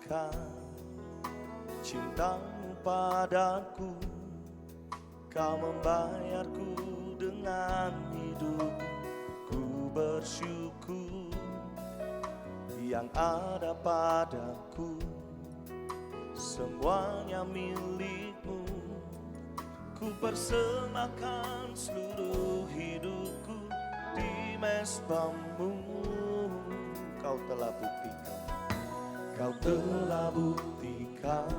buktikan cintamu padaku. Kau membayarku dengan hidup. Ku bersyukur yang ada padaku semuanya milikmu. Ku persembahkan seluruh hidupku di mesbahmu. Kau telah buktikan, kau telah buktikan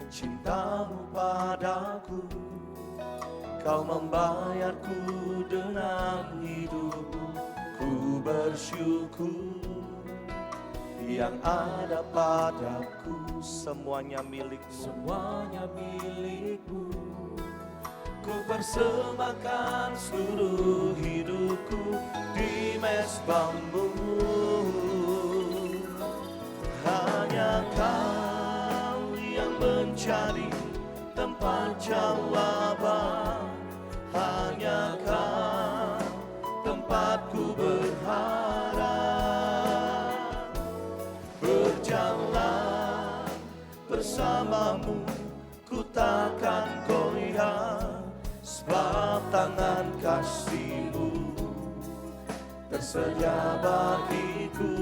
cintamu padaku. Kau membayarku dengan hidupmu. Ku bersyukur yang ada padaku semuanya milikmu. Semuanya milikmu. Ku persembahkan seluruh hidupku di mesbahmu. Hanya Kau yang mencari tempat jawaban. Hanya Kau tempatku berharap. Berjalan bersamamu ku takkan goyah, sebab tangan kasih-Mu tersedia bagiku.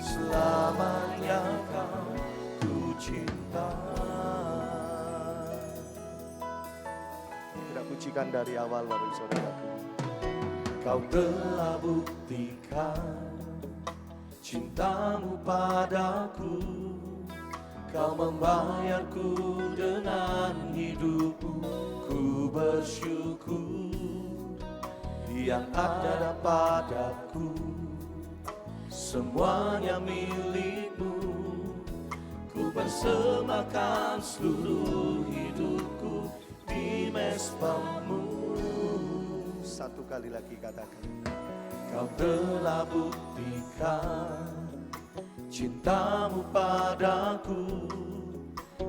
Selamanya Kau ku cinta. Kita pujikan dari awal Bapak Ibu Saudaraku. Kau telah buktikan cintamu padaku. Kau membayarku dengan hidupmu. Ku bersyukur yang ada padaku semuanya milikmu. Ku persembahkan seluruh hidupku di mesbahmu. Satu kali lagi katakan, Kau telah buktikan cintamu padaku.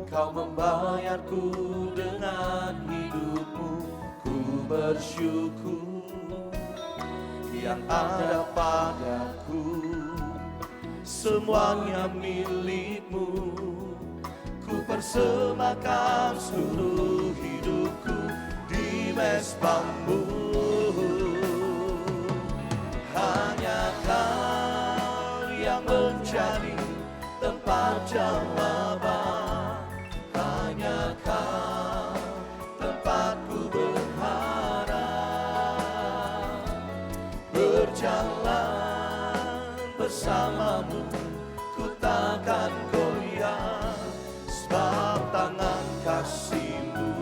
Kau membayarku dengan hidupmu. Ku bersyukur yang ada padaku semuanya milikmu. Ku persembahkan seluruh hidupku di mesbahmu. Hanya Kau yang mencari tempat jawaban. Hanya Kau tempatku berharap. Berjalan bersamamu ku takkan goyah, sebab tangan kasih-Mu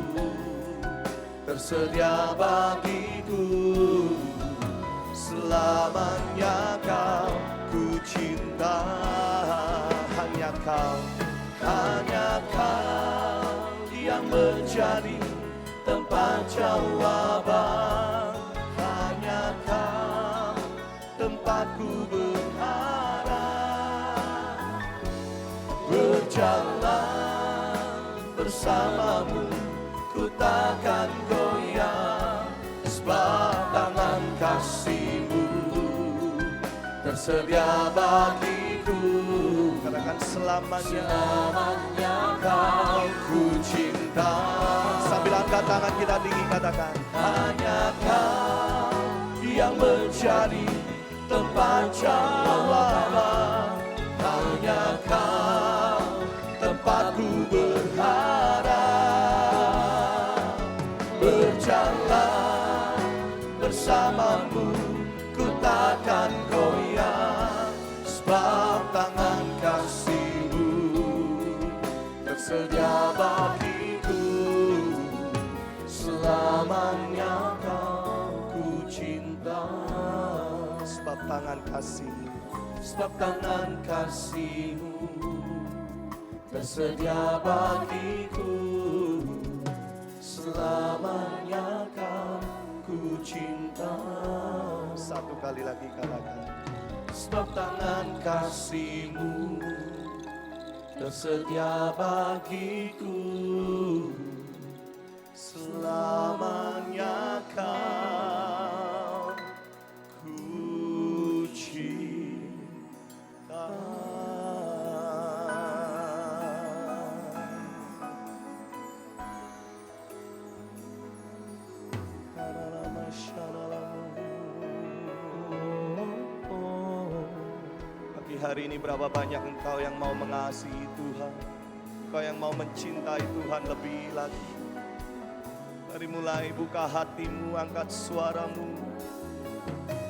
tersedia bagiku. Selamanya Kau ku cinta. Hanya Kau yang menjadi tempat jawaban. Hanya Kau tempatku berharap. Berjalan bersamamu ku takkan goyah, sebab tangan kasih-Mu tersedia bagiku. Katakan selamanya Kau ku cinta. Sambil angkat tangan kita tinggi katakan, hanya Kau yang mencari tempat jawaban. Hanya Kau tempatku berharap. Berjalan bersamamu ku takkan goyah, sebab tangan kasih-Mu tersedia bagiku. Selamanya Kau ku cinta. Sebab tangan kasih-Mu, sebab tangan kasih-Mu tersedia bagiku. Selamanya Kau ku cinta. Satu kali lagi katakan, sebab tangan kasih-Mu tersedia bagiku. Selamanya Kau ku cinta. hari ini berapa banyak engkau yang mau mengasihi Tuhan, engkau yang mau mencintai Tuhan lebih lagi. Mari mulai buka hatimu, angkat suaramu,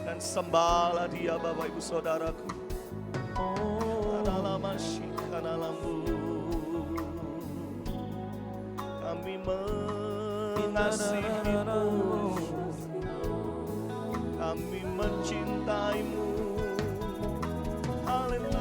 dan sembahlah Dia Bapak Ibu Saudaraku. Kami mengasihimu, kami mencintaimu. Haleluya.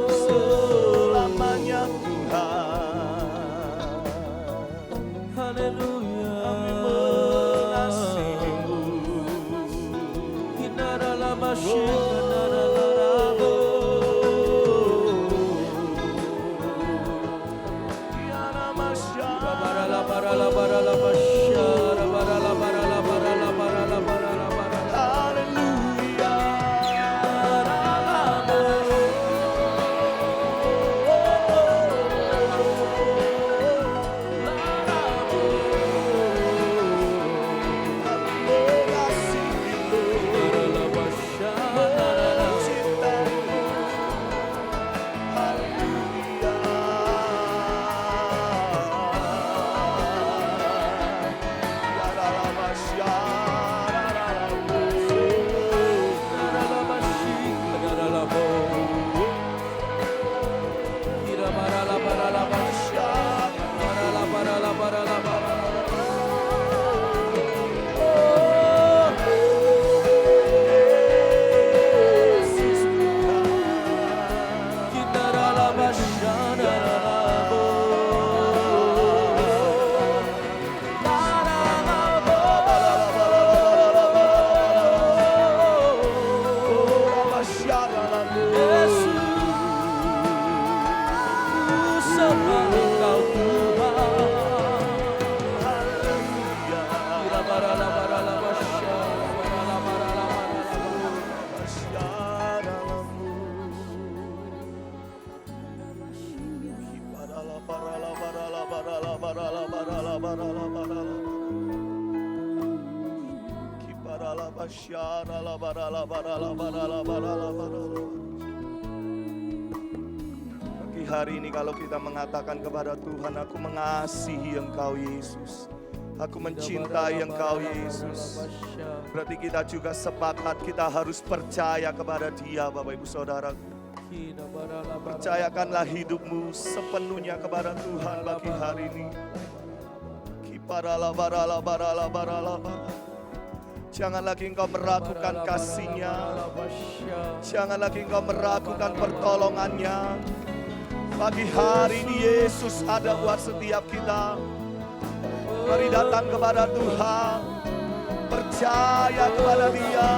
Selamanya Tuhan. Haleluya. Kami mengasihimu. Pagi hari ini kalau kita mengatakan kepada Tuhan, aku mengasihi Engkau Yesus, aku mencintai Engkau Yesus, berarti kita juga sepakat kita harus percaya kepada Dia. Bapak Ibu Saudaraku, percayakanlah hidupmu sepenuhnya kepada Tuhan pagi hari ini. Jangan lagi engkau meragukan kasih-Nya, jangan lagi engkau meragukan pertolongan-Nya. Pagi hari ini Yesus ada buat setiap kita. Mari datang kepada Tuhan, percaya kepada Dia,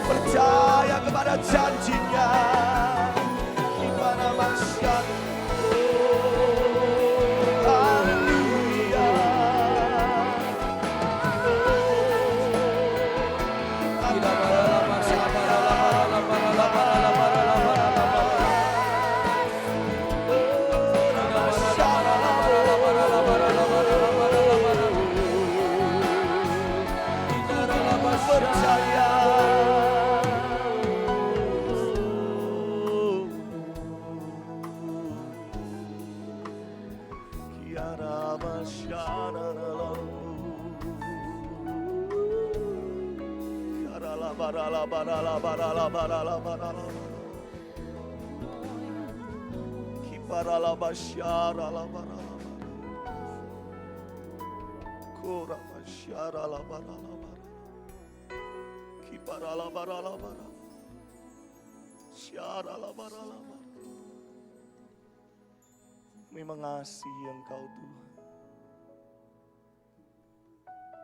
percaya kepada janji-Nya. Gimana masyarakat? Kami mengasihi Engkau Tuhan,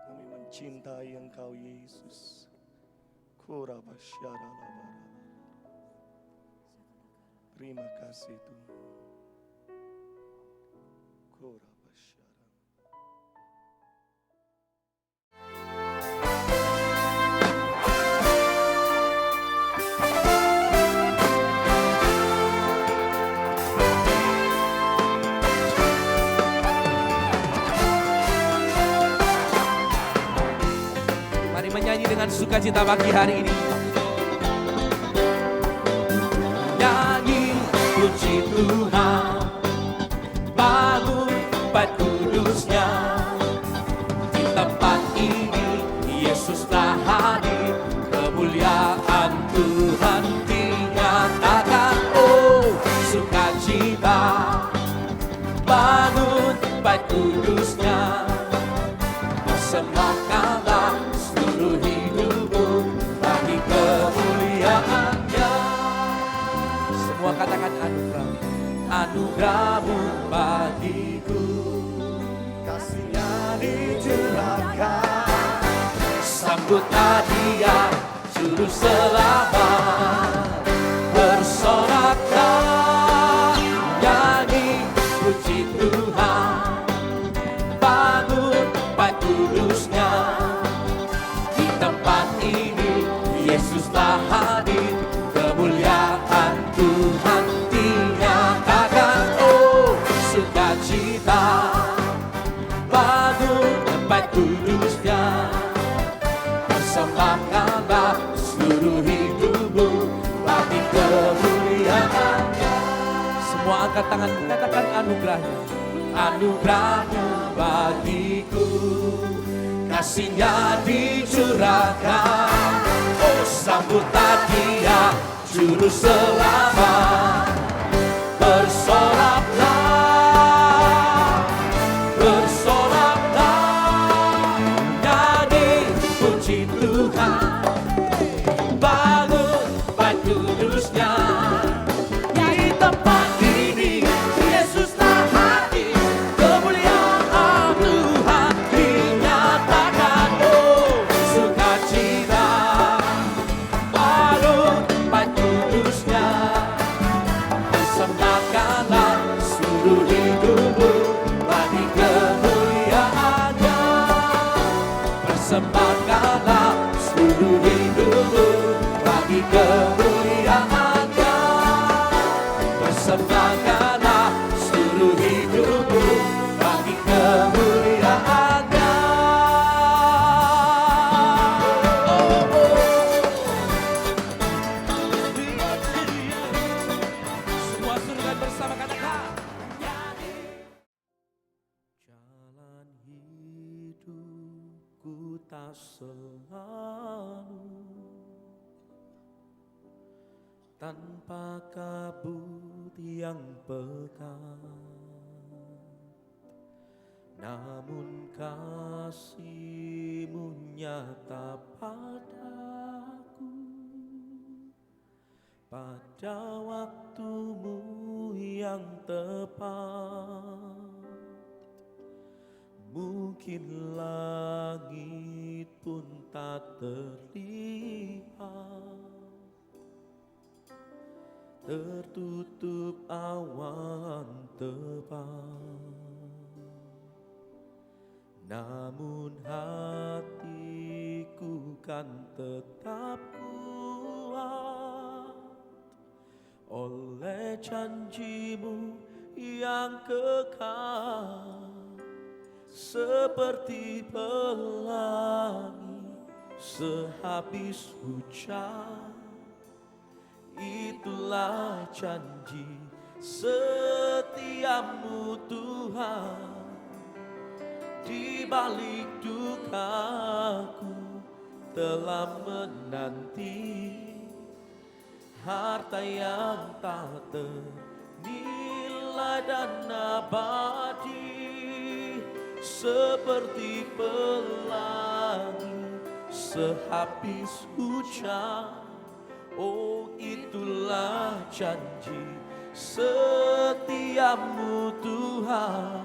kami mencintai Engkau Yesus. Terima kasih Tuhan. sukacita pagi hari ini. Nyanyi puji Tuhan, bangun bait kudusnya. Di tempat ini Yesus telah hadir, kemuliaan Tuhan dinyatakan. Oh sukacita, bangun bait kudusnya. Persembahkanlah seluruh hidupmu bagi kemuliaan-Nya. Semua katakan anugerah, anugerah-Mu bagiku. Kasih-Nya dicurahkan, Sambutlah Dia juru selamat. Bersoraklah, nyanyi puji Tuhan, bangun bait kudusnya. Di tempat ini Yesus telah hadir, kemuliaan Tuhan dinyatakan. Oh sukacita, bangun bait kudusnya. Persembahkanlah seluruh hidupmu bagi kemuliaan-Nya. Semua angkat tangan, katakan anugerahnya. Anugerah-Mu bagiku, kasih-Nya dicurahkan. Oh sambutlah Dia juru selamat. Bersoraklah, bersoraklah, nyanyi puji Tuhan, bangun bait kudusnya. Di tempat ini Yesus telah hadir, kemuliaan Tuhan dinyatakan. Oh sukacita, bangun bait kudusnya. Persembahkanlah seluruh hidupmu bagi kemuliaan-Nya. Persembahkanlah seluruh hidupmu bagi kemuliaan-Nya. Persembahkanlah seluruh hidupmu bagi kemuliaan-Nya. Oh, oh. Semua suruhkan bersama katakan. Jalan hidupku tak selalu tanpa kabut yang pekat, namun kasih-Mu nyata padaku. Pada waktu-Mu yang tepat, mungkin langit pun tak terlihat, tertutup awan tebal, namun hatiku kan tetap kuat oleh janji-Mu yang kekal. Seperti pelangi sehabis hujan, itulah janji setiamu Tuhan. Di balik dukaku telah menanti harta yang tak ternilai dan abadi. Seperti pelangi sehabis hujan, oh itulah janji setiamu Tuhan.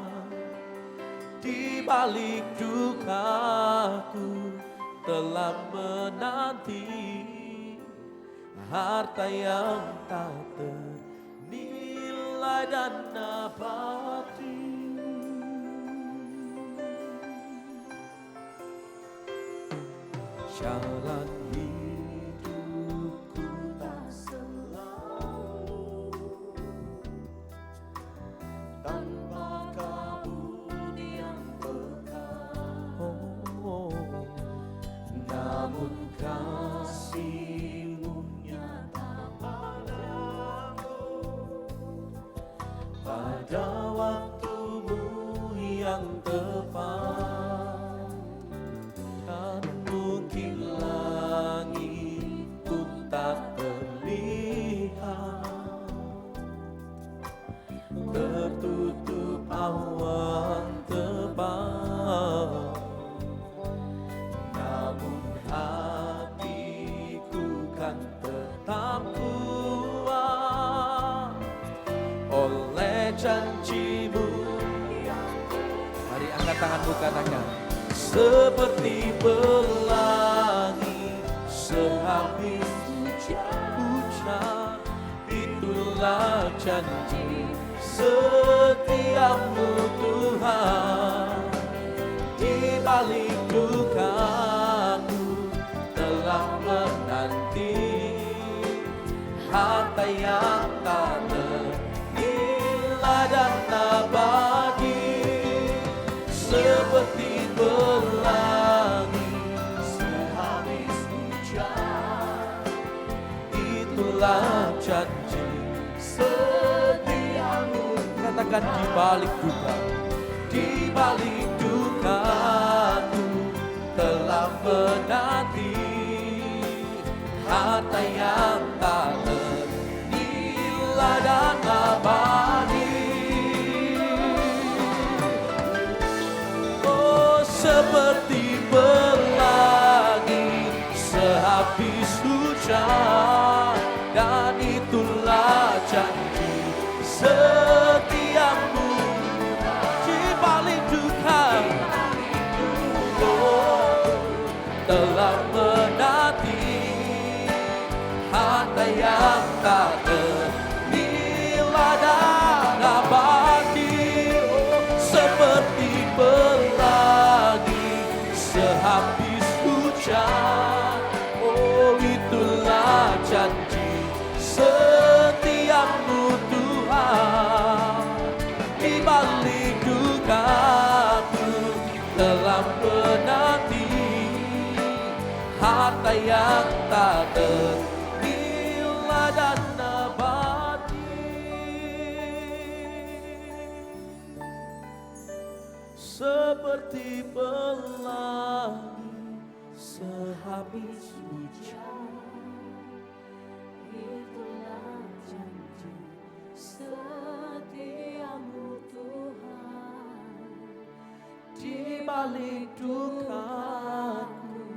Di balik dukaku telah menanti harta yang tak ternilai dan abadi. Jalan hidupku tak selalu tanpa kabut yang pekat, namun pada waktumu yang tepat. Dan mungkin langit pun tak terlihat, tertutup awan tebal, namun hatiku kan tetap kuat oleh janjimu. Mari angkat tanganmu, katakan, seperti pelangi sehabis hujan, itulah janji setiamu Tuhan. Di balik dukaku telah menanti harta yang tak ternilai dan abadi, seperti pelangi sehabis hujan, itulah janji setiamu. Katakan, di balik duka, di balik dukaku telah menanti harta yang tak ternilai dan abadi. Oh, seperti pelangi sehabis hujan, dan itulah janji setiamu. Di balik duka, oh, telah menanti harta yang tak ternilai dan abadi. Oh, seperti pelangi sehabis hujan, oh, itulah janji setiamu Tuhan. Di balik dukaku telah menanti harta yang tak ternilai dan abadi, seperti pelangi sehabis hujan, itulah janji setiamu Tuhan. di balik dukaku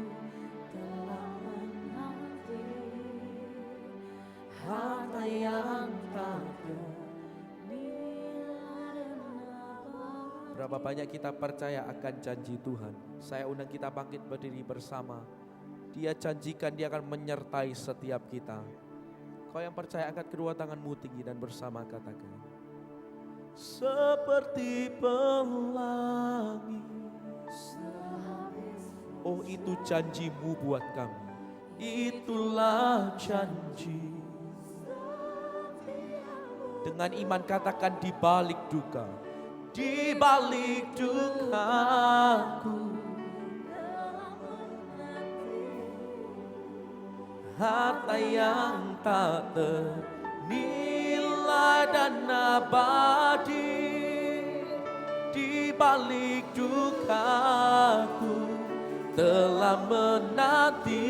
Telah menanti harta yang tak nilai dan abadi. Berapa banyak kita percaya akan janji Tuhan? Saya undang kita bangkit berdiri bersama. Dia janjikan dia akan menyertai setiap kita. Kau yang percaya, angkat kedua tanganmu tinggi dan bersama katakan, seperti pelangi. Oh, itu janjimu buat kami. Itulah janji. Dengan iman katakan, di balik duka, di balik dukaku harta yang tak ternilai dan abadi. Di balik dukaku telah menanti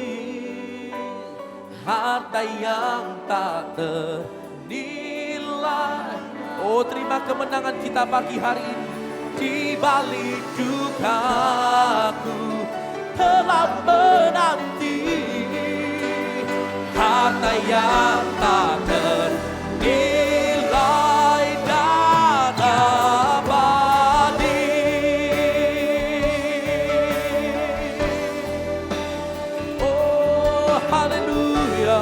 harta yang tak ternilai. Oh, terima kemenangan kita pagi hari ini. Di balik dukaku telah menanti harta yang tak ternilai dan abadi. Oh, haleluya.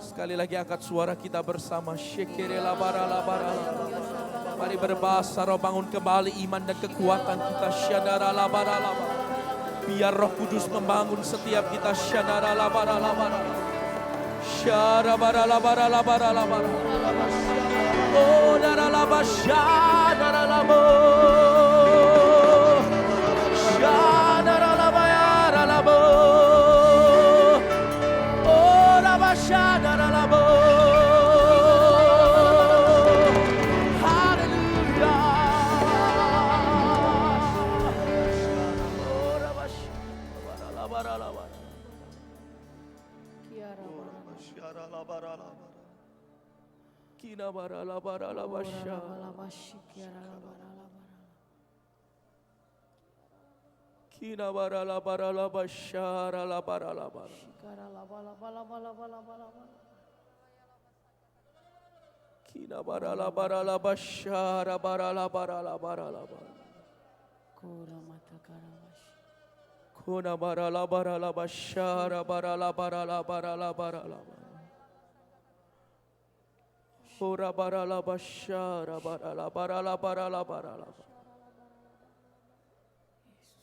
Sekali lagi angkat suara kita bersama. Mari berbahasa roh, bangun kembali iman dan kekuatan kita. Biar Roh Kudus membangun setiap kita. Oh, daralaba, shadaralabo. Shadaralaba, yaralabo. Oh, raba, shadaralabo. Hallelujah. Oh, raba, shadaralaba. Kiara baraba. Kina barala barala basha. Balabashi kiara barala. Kina barala barala basha rala barala barala. Shikara la bala bala bala bala bala bala. Kina barala barala basha ra barala barala barala barala. Kora mata karabashi. Kuna barala barala basha ra barala barala barala barala. Ora barala basha ra barala barala barala barala.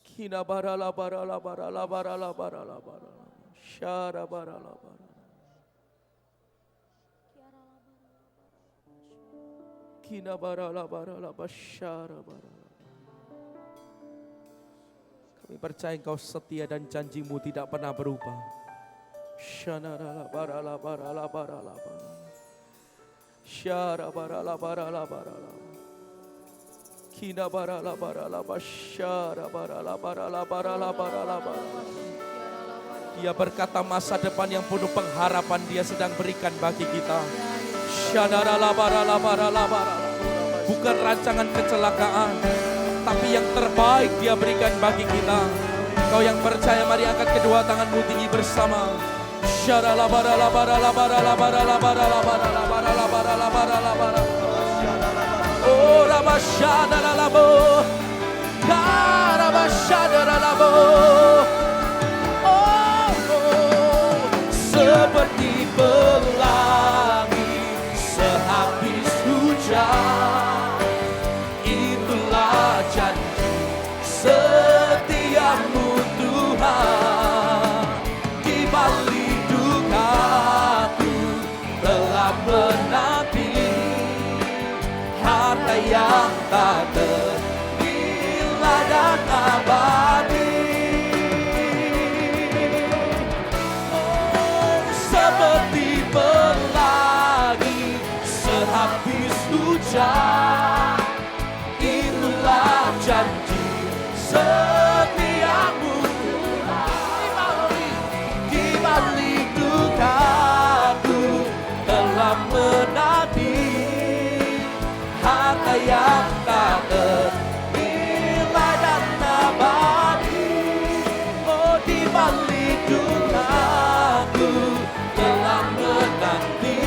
Kina barala barala barala barala barala barala. Shara barala barala. Kina barala barala bashara barala. Kami percaya Engkau setia dan janjimu tidak pernah berubah. Shana barala barala barala barala. Shara barala barala barala. Kina barala barala bashara barala barala barala barala barala. Dia berkata masa depan yang penuh pengharapan Dia sedang berikan bagi kita. Shadarala barala barala barala. Bukan rancangan kecelakaan, tapi yang terbaik Dia berikan bagi kita. Kau yang percaya, mari angkat kedua tanganmu tinggi bersama. Sharala barala barala barala barala barala barala barala barala barala barala. Oh rabashadalabo, karabashadalabo. Oh, seperti pelangi sehabis hujan, itulah janji setiamu Tuhan. Di balik dukaku telah menanti harta yang tak ternilai dan abadi. Oh, seperti pelangi sehabis hujan, itulah janji setiamu Tuhan. Di balik dukaku telah menanti harta yang tak ternilai dan abadi. Oh, di balik dukaku telah menanti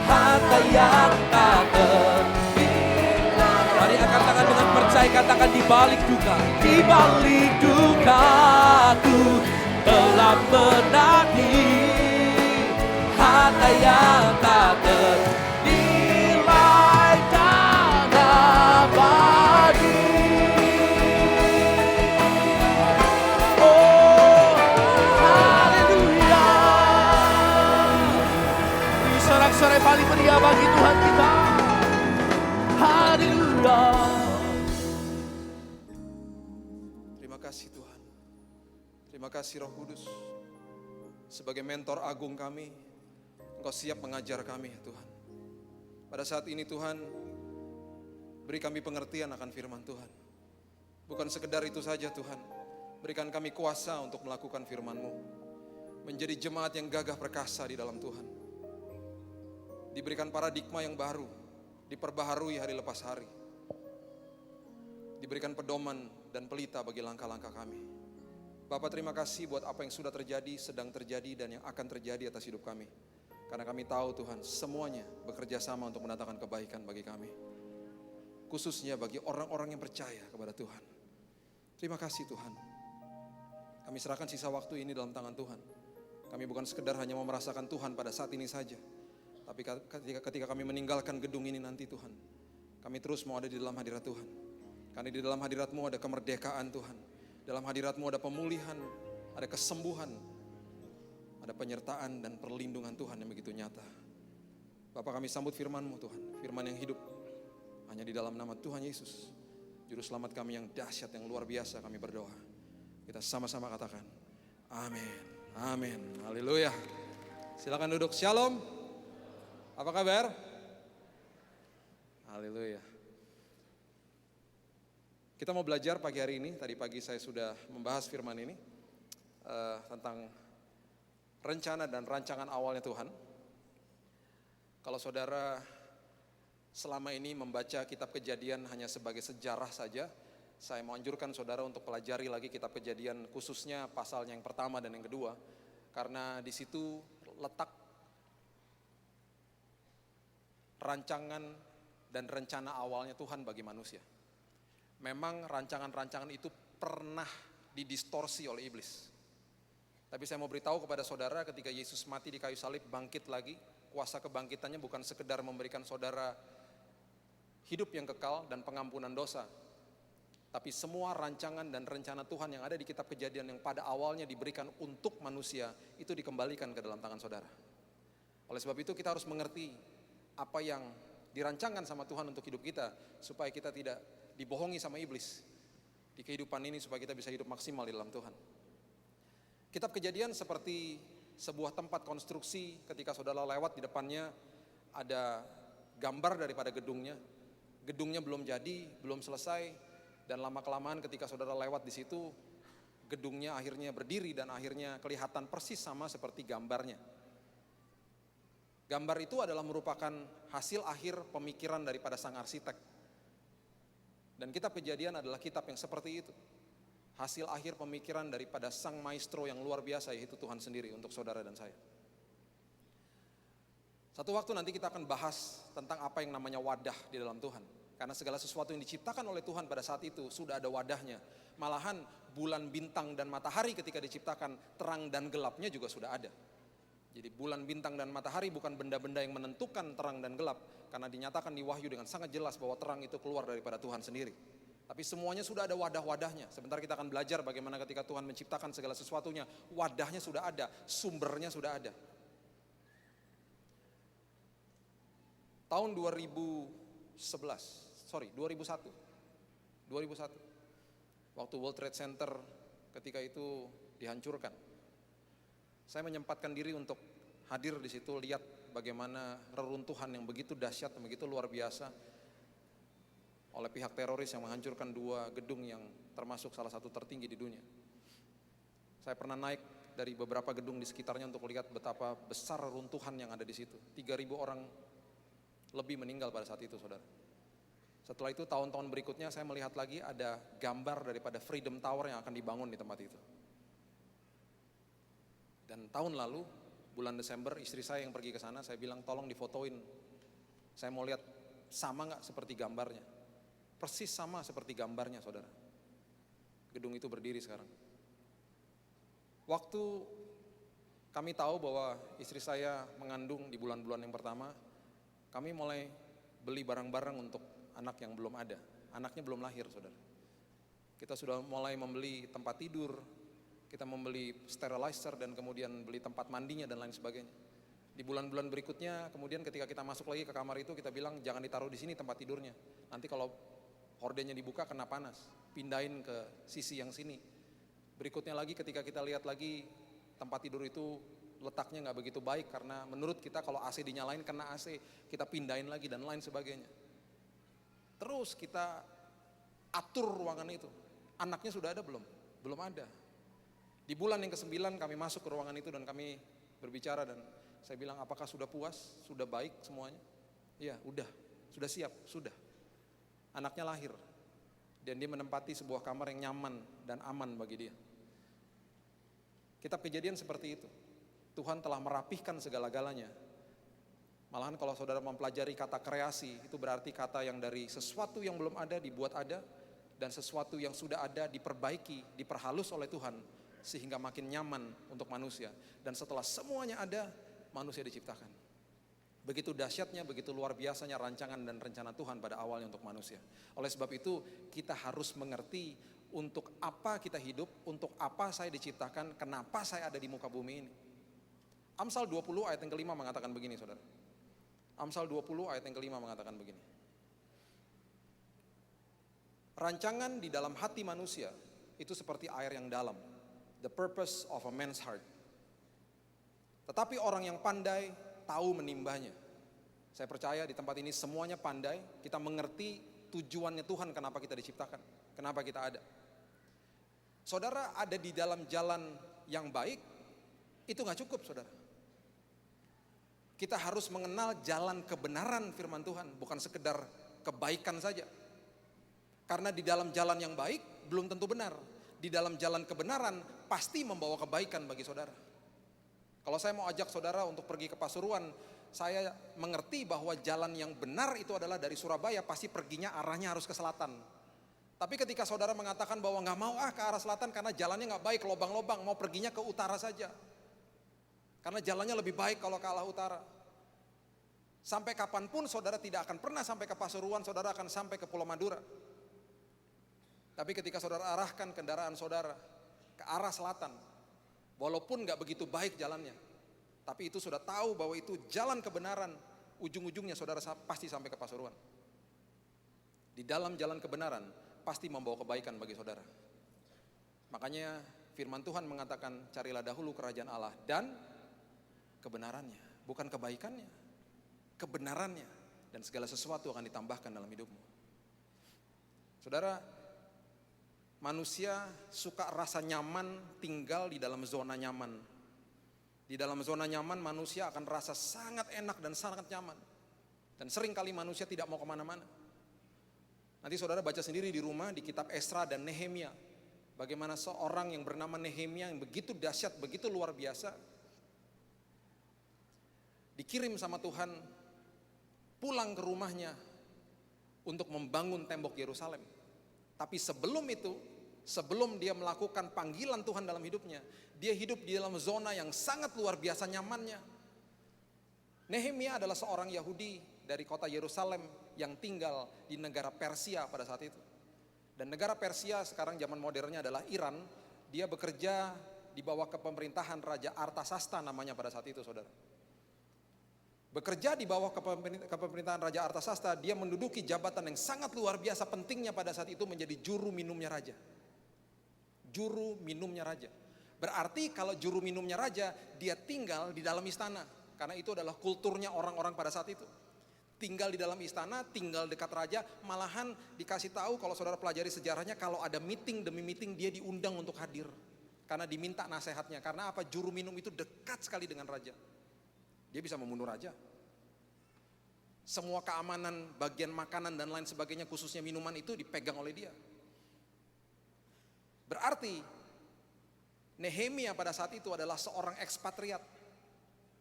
harta yang tak ternilai. Mari angkat tangan dengan percaya, katakan di balik duka. Di balik dukaku telah menanti harta yang tak ternilai dan abadi. Oh, haleluya. Beri sorak-sorai paling meriah bagi Tuhan kita. Haleluya. Terima kasih Tuhan. Terima kasih Roh Kudus. Sebagai mentor agung kami, Engkau siap mengajar kami Tuhan. Pada saat ini Tuhan, beri kami pengertian akan firman Tuhan. Bukan sekedar itu saja Tuhan, berikan kami kuasa untuk melakukan firman-Mu. Menjadi jemaat yang gagah perkasa di dalam Tuhan. Diberikan paradigma yang baru, diperbaharui hari lepas hari. Diberikan pedoman dan pelita bagi langkah-langkah kami. Bapak terima kasih buat apa yang sudah terjadi, sedang terjadi, dan yang akan terjadi atas hidup kami. Karena kami tahu Tuhan, semuanya bekerja sama untuk mendatangkan kebaikan bagi kami. Khususnya bagi orang-orang yang percaya kepada Tuhan. Terima kasih Tuhan. Kami serahkan sisa waktu ini dalam tangan Tuhan. Kami bukan sekedar hanya mau merasakan Tuhan pada saat ini saja, tapi ketika kami meninggalkan gedung ini nanti Tuhan, kami terus mau ada di dalam hadirat Tuhan. Karena di dalam hadirat-Mu ada kemerdekaan Tuhan. Dalam hadirat-Mu ada pemulihan, ada kesembuhan, ada penyertaan dan perlindungan Tuhan yang begitu nyata. Bapak, kami sambut firman-Mu Tuhan, firman yang hidup. Hanya di dalam nama Tuhan Yesus, Juru Selamat kami yang dahsyat, yang luar biasa, kami berdoa. Kita sama-sama katakan, amin. Amin, haleluya. Silakan duduk, shalom. Apa kabar? Haleluya. Kita mau belajar pagi hari ini. Tadi pagi saya sudah membahas firman ini tentang rencana dan rancangan awalnya Tuhan. Kalau saudara selama ini membaca kitab Kejadian hanya sebagai sejarah saja, saya mau anjurkan saudara untuk pelajari lagi kitab Kejadian, khususnya pasalnya yang pertama dan yang kedua, karena di situ letak rancangan dan rencana awalnya Tuhan bagi manusia. Memang rancangan-rancangan itu pernah didistorsi oleh iblis. Tapi saya mau beritahu kepada saudara, ketika Yesus mati di kayu salib, bangkit lagi, kuasa kebangkitannya bukan sekedar memberikan saudara hidup yang kekal dan pengampunan dosa, tapi semua rancangan dan rencana Tuhan yang ada di kitab Kejadian yang pada awalnya diberikan untuk manusia, itu dikembalikan ke dalam tangan saudara. Oleh sebab itu kita harus mengerti apa yang dirancangkan sama Tuhan untuk hidup kita, supaya kita tidak dibohongi sama iblis di kehidupan ini, supaya kita bisa hidup maksimal di dalam Tuhan. Kitab Kejadian seperti sebuah tempat konstruksi. Ketika saudara lewat, di depannya ada gambar daripada gedungnya. Gedungnya belum jadi, belum selesai. Dan lama-kelamaan ketika saudara lewat di situ, gedungnya akhirnya berdiri dan akhirnya kelihatan persis sama seperti gambarnya. Gambar itu adalah merupakan hasil akhir pemikiran daripada sang arsitek. Dan kitab Kejadian adalah kitab yang seperti itu. Hasil akhir pemikiran daripada sang maestro yang luar biasa, yaitu Tuhan sendiri untuk saudara dan saya. Satu waktu nanti kita akan bahas tentang apa yang namanya wadah di dalam Tuhan. Karena segala sesuatu yang diciptakan oleh Tuhan pada saat itu sudah ada wadahnya. Malahan bulan, bintang, dan matahari ketika diciptakan, terang dan gelapnya juga sudah ada. Jadi bulan, bintang, dan matahari bukan benda-benda yang menentukan terang dan gelap. Karena dinyatakan di Wahyu dengan sangat jelas bahwa terang itu keluar daripada Tuhan sendiri. Tapi semuanya sudah ada wadah-wadahnya. Sebentar kita akan belajar bagaimana ketika Tuhan menciptakan segala sesuatunya, wadahnya sudah ada, sumbernya sudah ada. Tahun 2001. Waktu World Trade Center ketika itu dihancurkan. Saya menyempatkan diri untuk hadir di situ, lihat bagaimana reruntuhan yang begitu dahsyat, begitu luar biasa oleh pihak teroris yang menghancurkan dua gedung yang termasuk salah satu tertinggi di dunia. Saya pernah naik dari beberapa gedung di sekitarnya untuk lihat betapa besar reruntuhan yang ada di situ. 3.000 orang lebih meninggal pada saat itu, saudara. Setelah itu tahun-tahun berikutnya saya melihat lagi ada gambar daripada Freedom Tower yang akan dibangun di tempat itu. Dan tahun lalu, bulan Desember, istri saya yang pergi ke sana, saya bilang tolong difotoin. Saya mau lihat sama gak seperti gambarnya. Persis sama seperti gambarnya, saudara. Gedung itu berdiri sekarang. Waktu kami tahu bahwa istri saya mengandung di bulan-bulan yang pertama, kami mulai beli barang-barang untuk anak yang belum ada. Anaknya belum lahir, saudara. Kita sudah mulai membeli tempat tidur, kita membeli sterilizer dan kemudian beli tempat mandinya dan lain sebagainya. Di bulan-bulan berikutnya, kemudian ketika kita masuk lagi ke kamar itu, kita bilang jangan ditaruh di sini tempat tidurnya. Nanti kalau hordenya dibuka kena panas, pindahin ke sisi yang sini. Berikutnya lagi ketika kita lihat lagi tempat tidur itu letaknya nggak begitu baik karena menurut kita kalau AC dinyalain kena AC, kita pindahin lagi dan lain sebagainya. Terus kita atur ruangan itu. Anaknya sudah ada belum? Belum ada. Di bulan yang ke-9 kami masuk ke ruangan itu dan kami berbicara dan saya bilang apakah sudah puas? Sudah baik semuanya? Iya, udah. Sudah siap? Sudah. Anaknya lahir. Dan dia menempati sebuah kamar yang nyaman dan aman bagi dia. Kitab Kejadian seperti itu. Tuhan telah merapihkan segala-galanya. Malahan kalau saudara mempelajari kata kreasi, itu berarti kata yang dari sesuatu yang belum ada dibuat ada, dan sesuatu yang sudah ada diperbaiki, diperhalus oleh Tuhan, sehingga makin nyaman untuk manusia. Dan setelah semuanya ada, manusia diciptakan. Begitu dahsyatnya, begitu luar biasanya rancangan dan rencana Tuhan pada awalnya untuk manusia. Oleh sebab itu, kita harus mengerti untuk apa kita hidup, untuk apa saya diciptakan, kenapa saya ada di muka bumi ini. Amsal 20 ayat yang kelima mengatakan begini, saudara. Amsal 20 ayat yang kelima mengatakan begini. Rancangan di dalam hati manusia itu seperti air yang dalam. The purpose of a man's heart. Tetapi orang yang pandai tahu menimbahnya. Saya percaya di tempat ini semuanya pandai. Kita mengerti tujuannya Tuhan kenapa kita diciptakan. Kenapa kita ada. Saudara ada di dalam jalan yang baik, itu gak cukup, saudara. Kita harus mengenal jalan kebenaran firman Tuhan, bukan sekedar kebaikan saja. Karena di dalam jalan yang baik belum tentu benar. Di dalam jalan kebenaran pasti membawa kebaikan bagi saudara. Kalau saya mau ajak saudara untuk pergi ke Pasuruan, saya mengerti bahwa jalan yang benar itu adalah dari Surabaya, pasti perginya arahnya harus ke selatan. Tapi ketika saudara mengatakan bahwa gak mau ke arah selatan karena jalannya gak baik, lobang-lobang, mau perginya ke utara saja. Karena jalannya lebih baik kalau ke arah utara. Sampai kapanpun saudara tidak akan pernah sampai ke Pasuruan, saudara akan sampai ke Pulau Madura. Tapi ketika saudara arahkan kendaraan saudara ke arah selatan, walaupun gak begitu baik jalannya, tapi itu sudah tahu bahwa itu jalan kebenaran, ujung-ujungnya saudara pasti sampai ke Pasuruan. Di dalam jalan kebenaran pasti membawa kebaikan bagi saudara. Makanya firman Tuhan mengatakan, carilah dahulu kerajaan Allah dan kebenarannya, bukan kebaikannya, kebenarannya, dan segala sesuatu akan ditambahkan dalam hidupmu. Saudara, manusia suka rasa nyaman tinggal di dalam zona nyaman. Di dalam zona nyaman manusia akan rasa sangat enak dan sangat nyaman. Dan seringkali manusia tidak mau kemana-mana. Nanti saudara baca sendiri di rumah di kitab Esra dan Nehemia. Bagaimana seorang yang bernama Nehemia yang begitu dahsyat, begitu luar biasa. Dikirim sama Tuhan pulang ke rumahnya untuk membangun tembok Yerusalem. Tapi sebelum itu, sebelum dia melakukan panggilan Tuhan dalam hidupnya, dia hidup di dalam zona yang sangat luar biasa nyamannya. Nehemia adalah seorang Yahudi dari kota Yerusalem yang tinggal di negara Persia pada saat itu. Dan negara Persia sekarang zaman modernnya adalah Iran. Dia bekerja di bawah kepemerintahan Raja Artasasta namanya pada saat itu, saudara. Bekerja di bawah kepemerintahan Raja Artasasta, dia menduduki jabatan yang sangat luar biasa pentingnya pada saat itu menjadi juru minumnya raja. Juru minumnya raja. Berarti kalau juru minumnya raja, dia tinggal di dalam istana. Karena itu adalah kulturnya orang-orang pada saat itu. Tinggal di dalam istana, tinggal dekat raja, malahan dikasih tahu kalau saudara pelajari sejarahnya, kalau ada meeting demi meeting dia diundang untuk hadir. Karena diminta nasihatnya. Karena apa? Juru minum itu dekat sekali dengan raja. Dia bisa membunuh raja. Semua keamanan, bagian makanan dan lain sebagainya, khususnya minuman itu dipegang oleh dia. Berarti Nehemia pada saat itu adalah seorang ekspatriat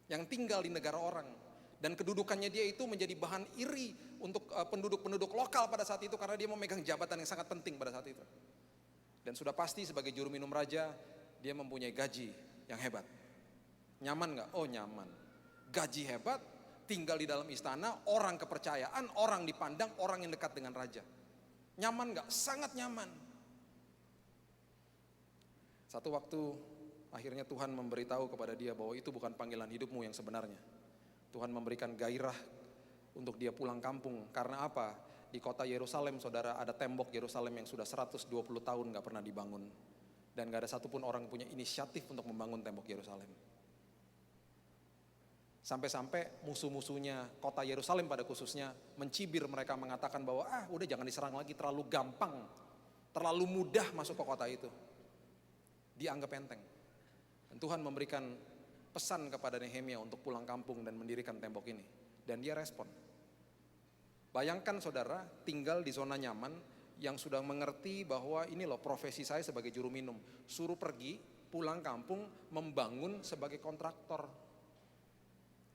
yang tinggal di negara orang. Dan kedudukannya dia itu menjadi bahan iri untuk penduduk-penduduk lokal pada saat itu karena dia memegang jabatan yang sangat penting pada saat itu. Dan sudah pasti sebagai juru minum raja, dia mempunyai gaji yang hebat. Nyaman gak? Oh nyaman. Gaji hebat, tinggal di dalam istana, orang kepercayaan, orang dipandang, orang yang dekat dengan raja. Nyaman gak? Sangat nyaman. Satu waktu akhirnya Tuhan memberitahu kepada dia bahwa itu bukan panggilan hidupmu yang sebenarnya. Tuhan memberikan gairah untuk dia pulang kampung. Karena apa? Di kota Yerusalem, saudara, ada tembok Yerusalem yang sudah 120 tahun gak pernah dibangun. Dan gak ada satupun orang punya inisiatif untuk membangun tembok Yerusalem. Sampai-sampai musuh-musuhnya kota Yerusalem pada khususnya mencibir mereka, mengatakan bahwa udah jangan diserang lagi, terlalu gampang, terlalu mudah masuk ke kota itu. Dianggap enteng. Dan Tuhan memberikan pesan kepada Nehemia untuk pulang kampung dan mendirikan tembok ini. Dan dia respon. Bayangkan saudara tinggal di zona nyaman yang sudah mengerti bahwa ini loh profesi saya sebagai juru minum. Suruh pergi, pulang kampung, membangun sebagai kontraktor.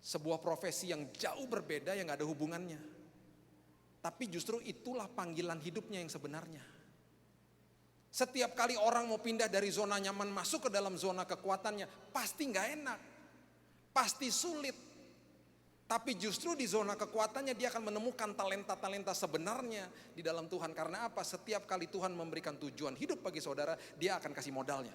Sebuah profesi yang jauh berbeda yang gak ada hubungannya. Tapi justru itulah panggilan hidupnya yang sebenarnya. Setiap kali orang mau pindah dari zona nyaman masuk ke dalam zona kekuatannya, pasti nggak enak, pasti sulit. Tapi justru di zona kekuatannya dia akan menemukan talenta-talenta sebenarnya di dalam Tuhan. Karena apa? Setiap kali Tuhan memberikan tujuan hidup bagi saudara, dia akan kasih modalnya.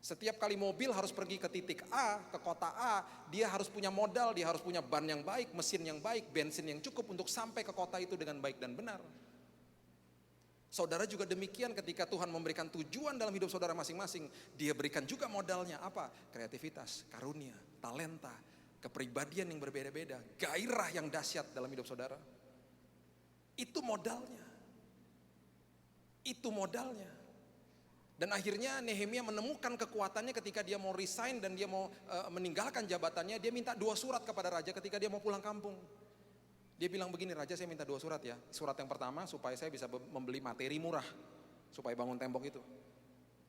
Setiap kali mobil harus pergi ke titik A, ke kota A, dia harus punya modal, dia harus punya ban yang baik, mesin yang baik, bensin yang cukup untuk sampai ke kota itu dengan baik dan benar. Saudara juga demikian, ketika Tuhan memberikan tujuan dalam hidup saudara masing-masing, dia berikan juga modalnya apa? Kreativitas, karunia, talenta, kepribadian yang berbeda-beda, gairah yang dahsyat dalam hidup saudara. Itu modalnya. Itu modalnya. Dan akhirnya Nehemia menemukan kekuatannya ketika dia mau resign dan dia mau meninggalkan jabatannya. Dia minta 2 surat kepada raja ketika dia mau pulang kampung. Dia bilang begini, raja saya minta 2 surat ya. Surat yang pertama supaya saya bisa membeli materi murah supaya bangun tembok itu.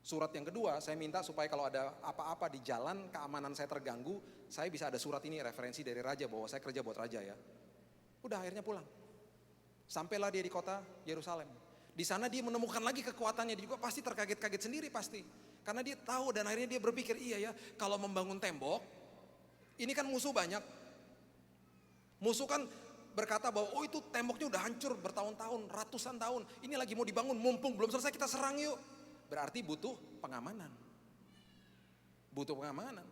Surat yang kedua saya minta supaya kalau ada apa-apa di jalan, keamanan saya terganggu, saya bisa ada surat ini referensi dari raja bahwa saya kerja buat raja ya. Udah akhirnya pulang. Sampailah dia di kota Yerusalem. Di sana dia menemukan lagi kekuatannya, dia juga pasti terkaget-kaget sendiri pasti. Karena dia tahu dan akhirnya dia berpikir, iya ya, kalau membangun tembok, ini kan musuh banyak. Musuh kan berkata bahwa oh itu temboknya udah hancur bertahun-tahun, ratusan tahun. Ini lagi mau dibangun, mumpung belum selesai kita serang yuk. Berarti butuh pengamanan. Butuh pengamanan.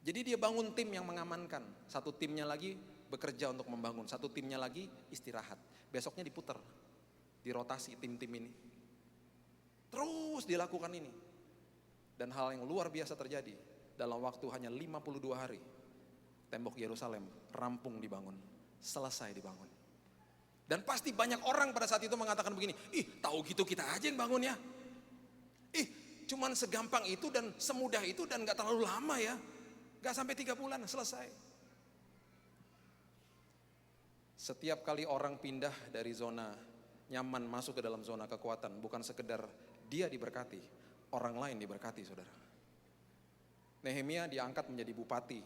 Jadi dia bangun tim yang mengamankan. Satu timnya lagi bekerja untuk membangun. Satu timnya lagi istirahat. Besoknya diputar. Dirotasi tim-tim ini. Terus dilakukan ini. Dan hal yang luar biasa terjadi. Dalam waktu hanya 52 hari. Tembok Yerusalem rampung dibangun. Selesai dibangun. Dan pasti banyak orang pada saat itu mengatakan begini. Ih tahu gitu kita aja yang bangun ya. Cuman segampang itu dan semudah itu dan gak terlalu lama ya. Gak sampai 3 bulan selesai. Setiap kali orang pindah dari zona nyaman masuk ke dalam zona kekuatan, bukan sekedar dia diberkati, orang lain diberkati saudara. Nehemia diangkat menjadi bupati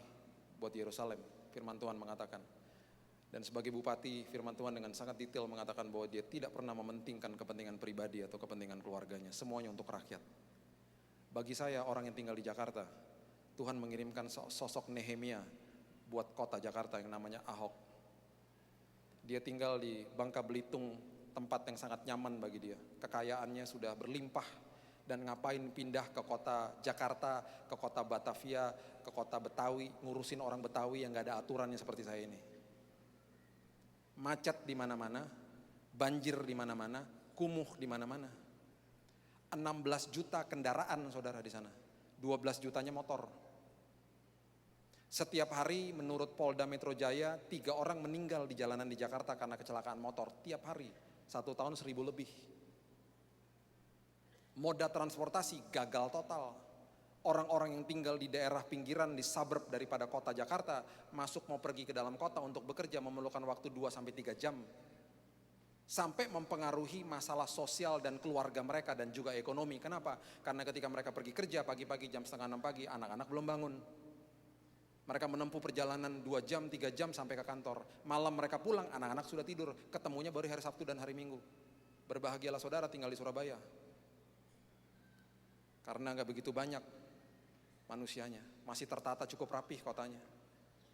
buat Yerusalem, firman Tuhan mengatakan. Dan sebagai bupati, firman Tuhan dengan sangat detail mengatakan bahwa dia tidak pernah mementingkan kepentingan pribadi atau kepentingan keluarganya, semuanya untuk rakyat. Bagi saya orang yang tinggal di Jakarta, Tuhan mengirimkan sosok Nehemia buat kota Jakarta yang namanya Ahok. Dia tinggal di Bangka Belitung, tempat yang sangat nyaman bagi dia. Kekayaannya sudah berlimpah dan ngapain pindah ke kota Jakarta, ke kota Batavia, ke kota Betawi, ngurusin orang Betawi yang gak ada aturannya seperti saya ini. Macet di mana-mana, banjir di mana-mana, kumuh di mana-mana. 16 juta kendaraan saudara di sana, 12 jutanya motor. Setiap hari menurut Polda Metro Jaya 3 orang meninggal di jalanan di Jakarta karena kecelakaan motor tiap hari, 1 tahun 1000 lebih. Moda transportasi gagal total. Orang-orang yang tinggal di daerah pinggiran di suburb daripada kota Jakarta masuk mau pergi ke dalam kota untuk bekerja memerlukan waktu 2-3 jam. Sampai mempengaruhi masalah sosial dan keluarga mereka dan juga ekonomi. Kenapa? Karena ketika mereka pergi kerja pagi-pagi jam 5:30 pagi, anak-anak belum bangun. Mereka menempuh perjalanan 2 jam, 3 jam sampai ke kantor. Malam mereka pulang, anak-anak sudah tidur. Ketemunya baru hari Sabtu dan hari Minggu. Berbahagialah saudara tinggal di Surabaya. Karena gak begitu banyak manusianya. Masih tertata cukup rapih kotanya.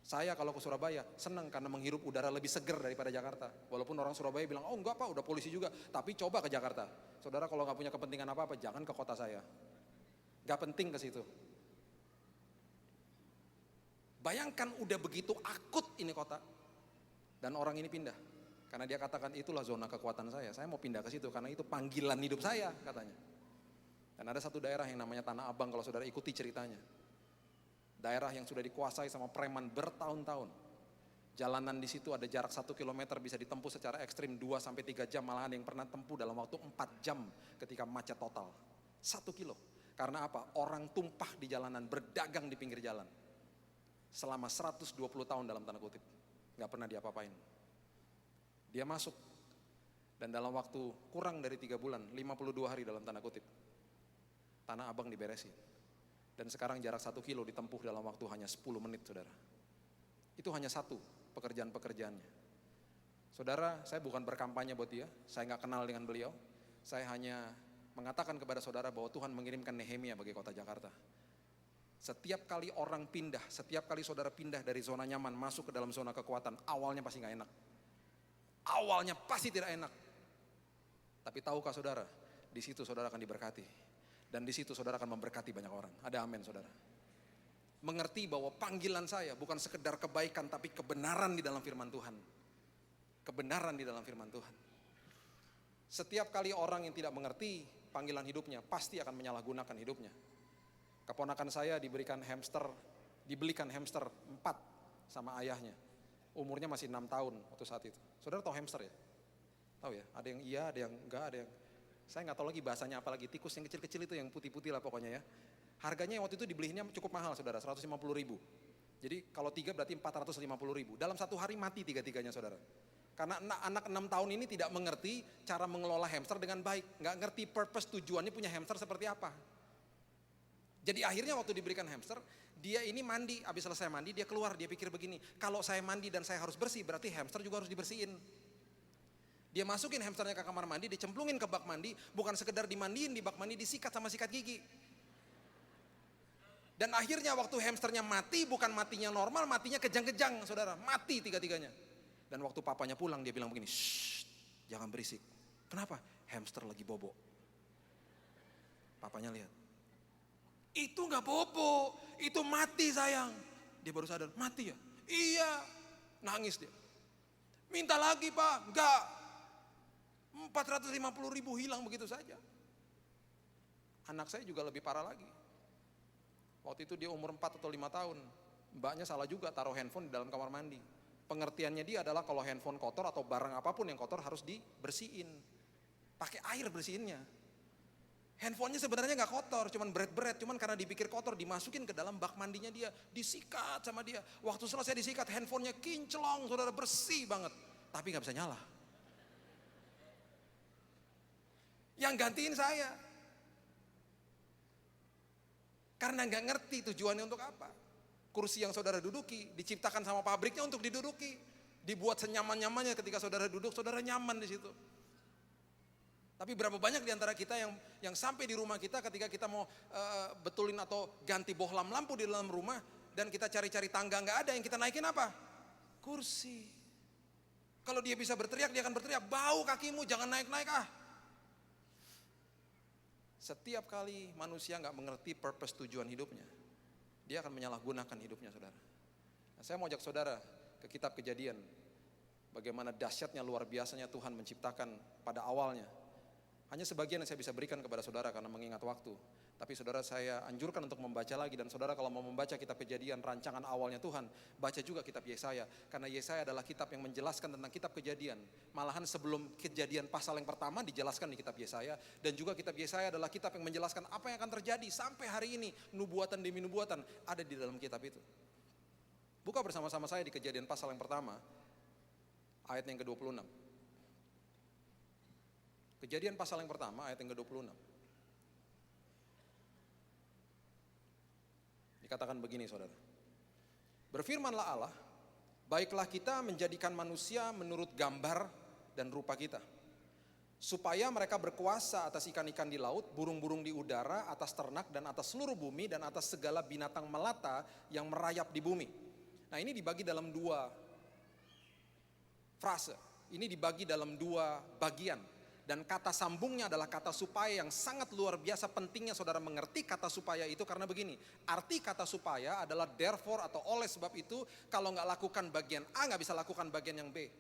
Saya kalau ke Surabaya senang karena menghirup udara lebih segar daripada Jakarta. Walaupun orang Surabaya bilang, oh enggak pak udah polisi juga. Tapi coba ke Jakarta. Saudara kalau gak punya kepentingan apa-apa jangan ke kota saya. Gak penting ke situ. Bayangkan udah begitu akut ini kota. Dan orang ini pindah. Karena dia katakan itulah zona kekuatan saya. Saya mau pindah ke situ karena itu panggilan hidup saya katanya. Dan ada satu daerah yang namanya Tanah Abang kalau saudara ikuti ceritanya. Daerah yang sudah dikuasai sama preman bertahun-tahun. Jalanan di situ ada jarak 1 kilometer bisa ditempuh secara ekstrim 2-3 jam. Malahan yang pernah tempuh dalam waktu 4 jam ketika macet total. 1 kilo. Karena apa? Orang tumpah di jalanan, berdagang di pinggir jalan. Selama 120 tahun dalam tanda kutip. Gak pernah diapa-apain. Dia masuk. Dan dalam waktu kurang dari 3 bulan, 52 hari dalam tanda kutip. Tanah Abang diberesin. Dan sekarang jarak 1 kilo ditempuh dalam waktu hanya 10 menit saudara. Itu hanya satu pekerjaan-pekerjaannya. Saudara, saya bukan berkampanye buat dia, saya gak kenal dengan beliau. Saya hanya mengatakan kepada saudara bahwa Tuhan mengirimkan Nehemia bagi kota Jakarta. Setiap kali orang pindah, setiap kali saudara pindah dari zona nyaman masuk ke dalam zona kekuatan, awalnya pasti gak enak. Awalnya pasti tidak enak. Tapi tahukah saudara, di situ saudara akan diberkati. Dan di situ saudara akan memberkati banyak orang. Ada amin saudara. Mengerti bahwa panggilan saya bukan sekedar kebaikan, tapi kebenaran di dalam firman Tuhan. Kebenaran di dalam firman Tuhan. Setiap kali orang yang tidak mengerti panggilan hidupnya, pasti akan menyalahgunakan hidupnya. Keponakan saya dibelikan hamster 4 sama ayahnya. Umurnya masih 6 tahun waktu saat itu. Saudara tahu hamster ya? Tahu ya? Ada yang iya, ada yang enggak, ada yang... Saya nggak tahu lagi bahasanya apa lagi. Tikus yang kecil-kecil itu yang putih-putih lah pokoknya ya. Harganya waktu itu dibelinya cukup mahal saudara, 150.000. Jadi kalau 3 berarti 450.000. Dalam 1 hari mati 3-3-nya saudara. Karena anak 6 tahun ini tidak mengerti cara mengelola hamster dengan baik. Nggak ngerti purpose, tujuannya punya hamster seperti apa. Jadi akhirnya waktu diberikan hamster, dia ini mandi, habis selesai mandi dia keluar, dia pikir begini, kalau saya mandi dan saya harus bersih, berarti hamster juga harus dibersihin. Dia masukin hamsternya ke kamar mandi, dicemplungin ke bak mandi, bukan sekedar dimandiin di bak mandi, disikat sama sikat gigi. Dan akhirnya waktu hamsternya mati, bukan matinya normal, matinya kejang-kejang saudara, mati 3-3-nya. Dan waktu papanya pulang dia bilang begini, shh, jangan berisik. Kenapa? Hamster lagi bobo. Papanya lihat, itu gak bobo, itu mati sayang. Dia baru sadar, mati ya? Iya, nangis dia. Minta lagi pak, enggak. 450.000 hilang begitu saja. Anak saya juga lebih parah lagi. Waktu itu dia umur 4 atau 5 tahun. Mbaknya salah juga taruh handphone di dalam kamar mandi. Pengertiannya dia adalah kalau handphone kotor atau barang apapun yang kotor harus dibersihin. Pakai air bersihinnya. Handphonenya sebenarnya gak kotor, cuman beret-beret. Cuman karena dipikir kotor dimasukin ke dalam bak mandinya dia. Disikat sama dia. Waktu selesai disikat handphonenya kinclong, saudara, bersih banget. Tapi gak bisa nyala. Yang gantiin saya. Karena gak ngerti tujuannya untuk apa. Kursi yang saudara duduki diciptakan sama pabriknya untuk diduduki. Dibuat senyaman-nyamannya ketika saudara duduk, saudara nyaman di situ. Tapi berapa banyak di antara kita yang sampai di rumah kita ketika kita mau betulin atau ganti bohlam lampu di dalam rumah dan kita cari-cari tangga nggak ada, yang kita naikin apa? Kursi. Kalau dia bisa berteriak, dia akan berteriak, bau kakimu, jangan naik-naik ah. Setiap kali manusia nggak mengerti purpose, tujuan hidupnya, dia akan menyalahgunakan hidupnya saudara. Nah, saya mau ajak saudara ke kitab Kejadian. Bagaimana dahsyatnya, luar biasanya Tuhan menciptakan pada awalnya. Hanya sebagian yang saya bisa berikan kepada saudara karena mengingat waktu. Tapi saudara, saya anjurkan untuk membaca lagi. Dan saudara kalau mau membaca kitab Kejadian, rancangan awalnya Tuhan, baca juga kitab Yesaya. Karena Yesaya adalah kitab yang menjelaskan tentang kitab Kejadian. Malahan sebelum Kejadian pasal yang pertama dijelaskan di kitab Yesaya. Dan juga kitab Yesaya adalah kitab yang menjelaskan apa yang akan terjadi sampai hari ini. Nubuatan demi nubuatan ada di dalam kitab itu. Buka bersama-sama saya di Kejadian pasal yang pertama, ayat yang ke-26. Kejadian pasal yang pertama, ayat yang ke-26. Dikatakan begini saudara. Berfirmanlah Allah, baiklah kita menjadikan manusia menurut gambar dan rupa kita. Supaya mereka berkuasa atas ikan-ikan di laut, burung-burung di udara, atas ternak dan atas seluruh bumi dan atas segala binatang melata yang merayap di bumi. Nah ini dibagi dalam 2 frase. Ini dibagi dalam 2 bagian. Dan kata sambungnya adalah kata supaya yang sangat luar biasa pentingnya saudara mengerti kata supaya itu karena begini. Arti kata supaya adalah therefore atau oleh sebab itu kalau nggak lakukan bagian A nggak bisa lakukan bagian yang B.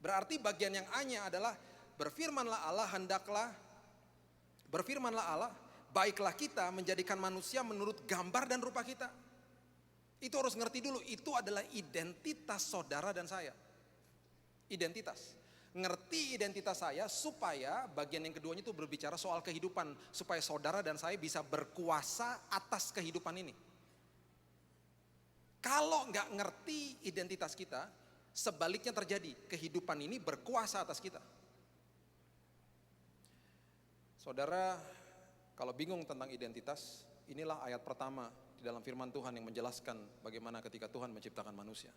Berarti bagian yang A-nya adalah berfirmanlah Allah, baiklah kita menjadikan manusia menurut gambar dan rupa kita. Itu harus ngerti dulu, itu adalah identitas saudara dan saya. Identitas. Ngerti identitas saya supaya bagian yang keduanya itu berbicara soal kehidupan. Supaya saudara dan saya bisa berkuasa atas kehidupan ini. Kalau nggak ngerti identitas kita, sebaliknya terjadi. Kehidupan ini berkuasa atas kita. Saudara, kalau bingung tentang identitas, inilah ayat pertama di dalam firman Tuhan yang menjelaskan bagaimana ketika Tuhan menciptakan manusia.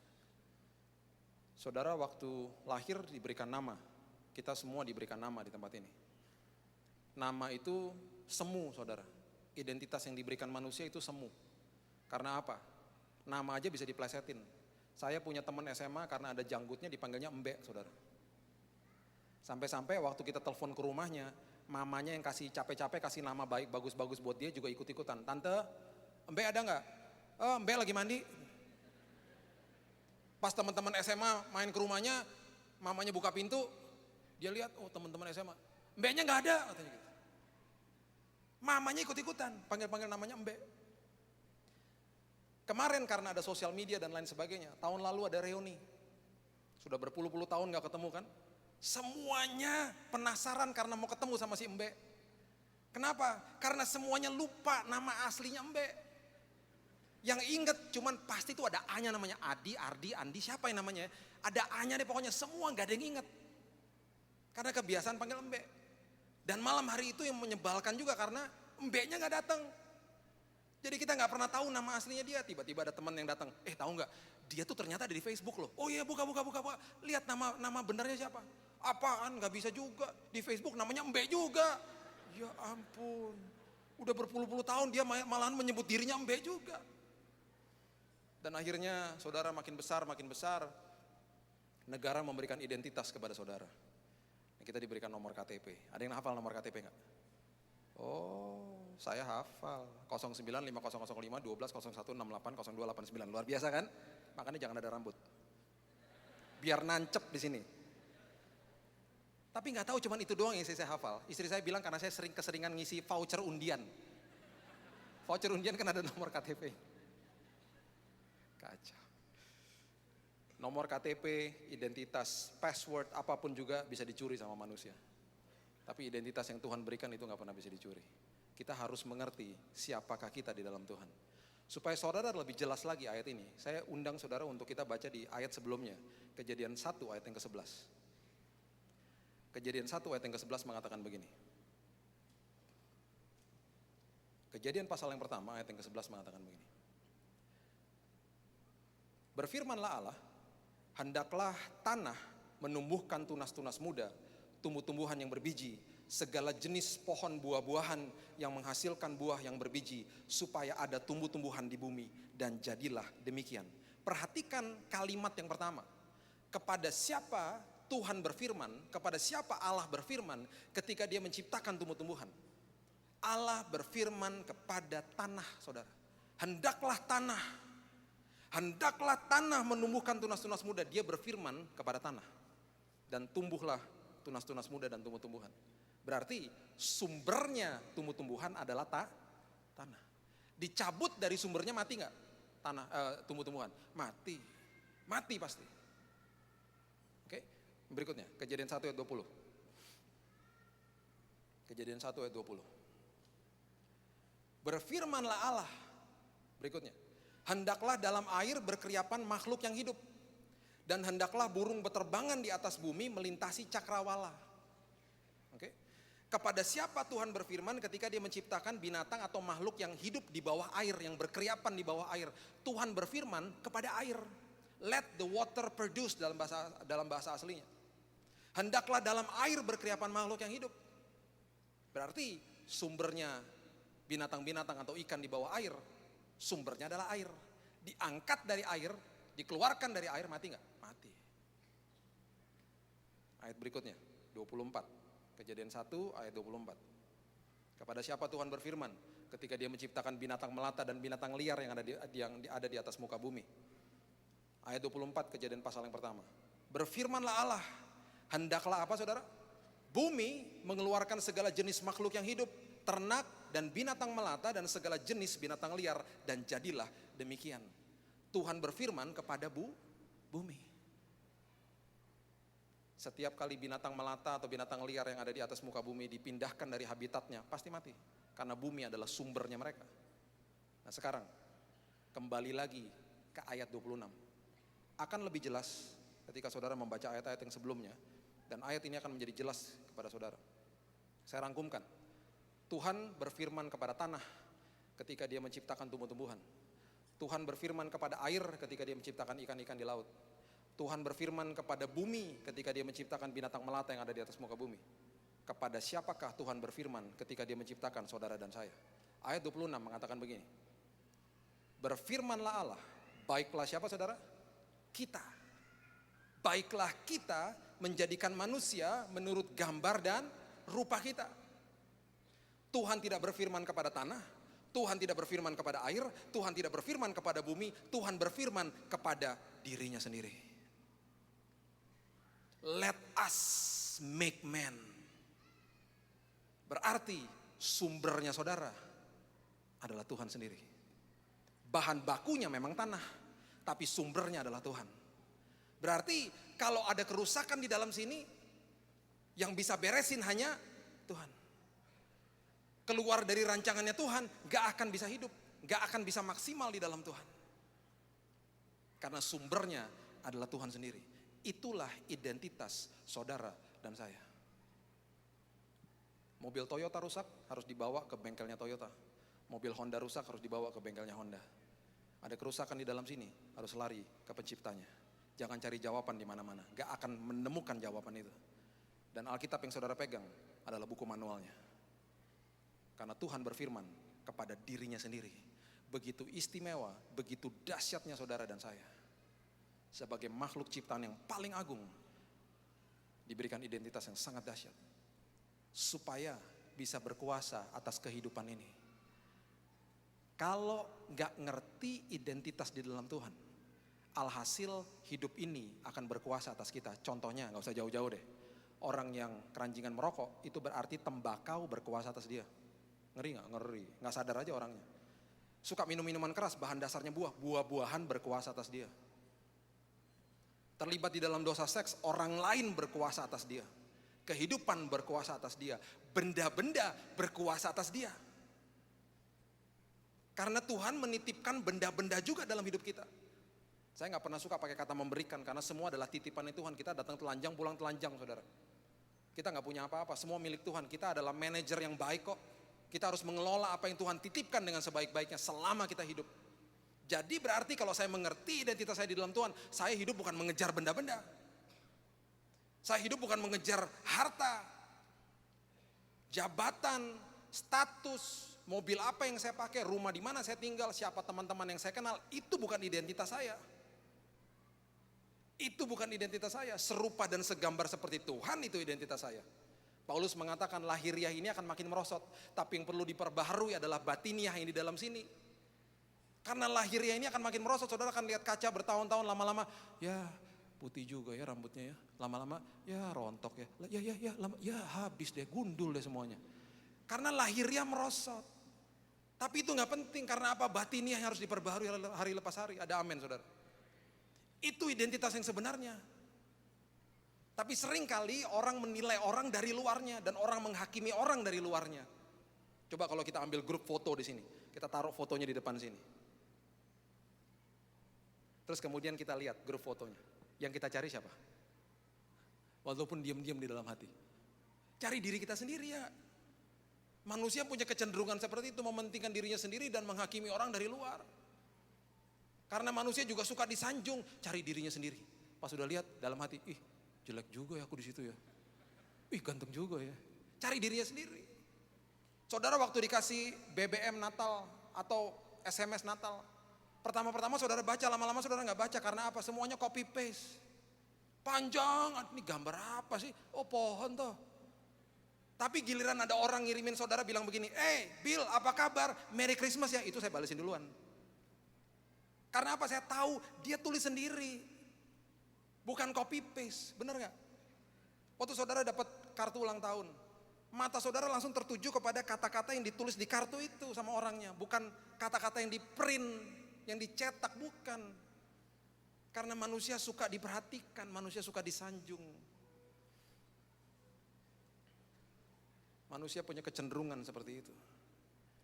Saudara, waktu lahir diberikan nama. Kita semua diberikan nama di tempat ini. Nama itu semu, saudara. Identitas yang diberikan manusia itu semu. Karena apa? Nama aja bisa diplesetin. Saya punya teman SMA karena ada janggutnya dipanggilnya Embe, saudara. Sampai-sampai waktu kita telepon ke rumahnya, mamanya yang kasih capek-capek kasih nama baik bagus-bagus buat dia juga ikut-ikutan. Tante, Embe ada nggak? Oh, Embe lagi mandi. Pas teman-teman SMA main ke rumahnya, mamanya buka pintu, dia lihat, oh teman-teman SMA, Embe-nya nggak ada, katanya gitu. Mamanya ikut-ikutan, panggil-panggil namanya Embe. Kemarin karena ada sosial media dan lain sebagainya, tahun lalu ada reuni. Sudah berpuluh-puluh tahun gak ketemu kan? Semuanya penasaran karena mau ketemu sama si Embe. Kenapa? Karena semuanya lupa nama aslinya Embe. Yang inget cuman pasti itu ada A-nya namanya Adi, Ardi, Andi, siapa yang namanya? Ada A-nya deh pokoknya, semua gak ada yang inget. Karena kebiasaan panggil Embe. Dan malam hari itu yang menyebalkan juga karena Embe-nya gak datang. Jadi kita nggak pernah tahu nama aslinya dia. Tiba-tiba ada teman yang datang. Tahu nggak? Dia tuh ternyata ada di Facebook loh. Oh iya, buka. Lihat nama benernya siapa? Apaan? Nggak bisa juga. Di Facebook namanya Embe juga. Ya ampun. Udah berpuluh-puluh tahun dia malahan menyebut dirinya Embe juga. Dan akhirnya saudara makin besar. Negara memberikan identitas kepada saudara. Kita diberikan nomor KTP. Ada yang hafal nomor KTP nggak? Oh, saya hafal 095005 1201680289. Luar biasa kan? Makanya jangan ada rambut. Biar nancep di sini. Tapi nggak tahu cuman itu doang yang saya hafal. Istri saya bilang karena saya keseringan ngisi voucher undian. Voucher undian kan ada nomor KTP. Kacau. Nomor KTP, identitas, password apapun juga bisa dicuri sama manusia. Tapi identitas yang Tuhan berikan itu gak pernah bisa dicuri. Kita harus mengerti siapakah kita di dalam Tuhan. Supaya saudara lebih jelas lagi ayat ini, saya undang saudara untuk kita baca di ayat sebelumnya. Kejadian 1 ayat yang ke-11. Kejadian 1 ayat yang ke-11 mengatakan begini. Kejadian pasal yang pertama ayat yang ke-11 mengatakan begini. Berfirmanlah Allah, hendaklah tanah menumbuhkan tunas-tunas muda, tumbuh-tumbuhan yang berbiji, segala jenis pohon buah-buahan yang menghasilkan buah yang berbiji, supaya ada tumbuh-tumbuhan di bumi, dan jadilah demikian. Perhatikan kalimat yang pertama. Kepada siapa Tuhan berfirman, kepada siapa Allah berfirman ketika dia menciptakan tumbuh-tumbuhan? Allah berfirman kepada tanah, saudara. Hendaklah tanah menumbuhkan tunas-tunas muda. Dia berfirman kepada tanah. Dan tumbuhlah tunas-tunas muda dan tumbuh-tumbuhan. Berarti sumbernya tumbuh-tumbuhan adalah tanah. Dicabut dari sumbernya mati nggak? Tumbuh-tumbuhan mati pasti. Oke, berikutnya Kejadian 1 ayat 20. Kejadian 1 ayat 20. Berfirmanlah Allah. Berikutnya, hendaklah dalam air berkeriapan makhluk yang hidup. Dan hendaklah burung beterbangan di atas bumi melintasi cakrawala. Oke. Kepada siapa Tuhan berfirman ketika dia menciptakan binatang atau makhluk yang hidup di bawah air, yang berkeriapan di bawah air? Tuhan berfirman kepada air. Let the water produce dalam bahasa aslinya. Hendaklah dalam air berkeriapan makhluk yang hidup. Berarti sumbernya binatang-binatang atau ikan di bawah air, sumbernya adalah air. Diangkat dari air, dikeluarkan dari air, mati nggak? Mati. Ayat berikutnya 24. Kejadian 1 ayat 24. Kepada siapa Tuhan berfirman ketika dia menciptakan binatang melata dan binatang liar yang ada di atas muka bumi? Ayat 24 Kejadian pasal yang pertama. Berfirmanlah Allah, hendaklah apa saudara? Bumi mengeluarkan segala jenis makhluk yang hidup, ternak dan binatang melata dan segala jenis binatang liar, dan jadilah demikian. Tuhan berfirman kepada bumi. Setiap kali binatang melata atau binatang liar yang ada di atas muka bumi dipindahkan dari habitatnya, pasti mati. Karena bumi adalah sumbernya mereka. Nah sekarang, kembali lagi ke ayat 26. Akan lebih jelas ketika saudara membaca ayat-ayat yang sebelumnya. Dan ayat ini akan menjadi jelas kepada saudara. Saya rangkumkan. Tuhan berfirman kepada tanah ketika dia menciptakan tumbuh-tumbuhan. Tuhan berfirman kepada air ketika dia menciptakan ikan-ikan di laut. Tuhan berfirman kepada bumi ketika dia menciptakan binatang melata yang ada di atas muka bumi. kepada siapakah Tuhan berfirman ketika dia menciptakan saudara dan saya. Ayat 26 mengatakan begini. Berfirmanlah Allah, baiklah siapa saudara? Kita. Baiklah kita menjadikan manusia menurut gambar dan rupa kita. Tuhan tidak berfirman kepada tanah, Tuhan tidak berfirman kepada air, Tuhan tidak berfirman kepada bumi, Tuhan berfirman kepada dirinya sendiri. Let us make man. Berarti sumbernya saudara adalah Tuhan sendiri. Bahan bakunya memang tanah, tapi sumbernya adalah Tuhan. Berarti kalau ada kerusakan di dalam sini, yang bisa beresin hanya Tuhan. Keluar dari rancangannya Tuhan, gak akan bisa hidup, gak akan bisa maksimal di dalam Tuhan. Karena sumbernya adalah Tuhan sendiri. Itulah identitas saudara dan saya. Mobil Toyota rusak harus dibawa ke bengkelnya Toyota. Mobil Honda rusak harus dibawa ke bengkelnya Honda. Ada kerusakan di dalam sini, harus lari ke penciptanya. Jangan cari jawaban di mana-mana, gak akan menemukan jawaban itu. Dan Alkitab yang saudara pegang adalah buku manualnya. Karena Tuhan berfirman kepada dirinya sendiri. Begitu istimewa, begitu dahsyatnya saudara dan saya. Sebagai makhluk ciptaan yang paling agung, diberikan identitas yang sangat dahsyat. Supaya bisa berkuasa atas kehidupan ini. Kalau gak ngerti identitas di dalam Tuhan, alhasil hidup ini akan berkuasa atas kita. Contohnya gak usah jauh-jauh deh. Orang yang keranjingan merokok itu berarti tembakau berkuasa atas dia. Ngeri gak? Ngeri. Gak sadar aja orangnya. Suka minum minuman keras, bahan dasarnya buah. Buah-buahan berkuasa atas dia. Terlibat di dalam dosa seks, orang lain berkuasa atas dia. Kehidupan berkuasa atas dia. Benda-benda berkuasa atas dia. Karena Tuhan menitipkan benda-benda juga dalam hidup kita. Saya gak pernah suka pakai kata memberikan, karena semua adalah titipan Tuhan. Kita datang telanjang, pulang telanjang saudara. Kita gak punya apa-apa, semua milik Tuhan. Kita adalah manajer yang baik kok. Kita harus mengelola apa yang Tuhan titipkan dengan sebaik-baiknya selama kita hidup. Jadi berarti kalau saya mengerti identitas saya di dalam Tuhan, saya hidup bukan mengejar benda-benda. Saya hidup bukan mengejar harta, jabatan, status, mobil apa yang saya pakai, rumah di mana saya tinggal, siapa teman-teman yang saya kenal. Itu bukan identitas saya. Itu bukan identitas saya. Serupa dan segambar seperti Tuhan itu identitas saya. Paulus mengatakan lahiriah ini akan makin merosot, tapi yang perlu diperbaharui adalah batiniah yang di dalam sini. Karena lahiriah ini akan makin merosot, saudara akan lihat kaca bertahun-tahun, lama-lama ya putih juga ya rambutnya ya, lama-lama ya rontok ya, ya habis deh, gundul deh semuanya. Karena lahiriah merosot. Tapi itu gak penting, karena apa? Batiniah yang harus diperbaharui hari lepas hari. Ada amin saudara. Itu identitas yang sebenarnya. Tapi seringkali orang menilai orang dari luarnya dan orang menghakimi orang dari luarnya. Coba kalau kita ambil grup foto di sini, kita taruh fotonya di depan sini. Terus kemudian kita lihat grup fotonya. Yang kita cari siapa? Walaupun diam-diam di dalam hati. Cari diri kita sendiri ya. Manusia punya kecenderungan seperti itu, mementingkan dirinya sendiri dan menghakimi orang dari luar. Karena manusia juga suka disanjung, cari dirinya sendiri. Pas sudah lihat dalam hati, ih jelek juga ya aku di situ ya. Ih ganteng juga ya. Cari dirinya sendiri. Saudara waktu dikasih BBM Natal atau SMS Natal, pertama-pertama saudara baca, lama-lama saudara nggak baca. Karena apa? Semuanya copy paste. Panjang, ini gambar apa sih? Oh pohon toh. Tapi giliran ada orang ngirimin saudara bilang begini, Bill apa kabar? Merry Christmas ya, itu saya balesin duluan. Karena apa? Saya tahu dia tulis sendiri. Bukan copy paste, benar gak? Waktu saudara dapat kartu ulang tahun, mata saudara langsung tertuju kepada kata-kata yang ditulis di kartu itu sama orangnya. Bukan kata-kata yang di print, yang dicetak, bukan. Karena manusia suka diperhatikan, manusia suka disanjung. Manusia punya kecenderungan seperti itu.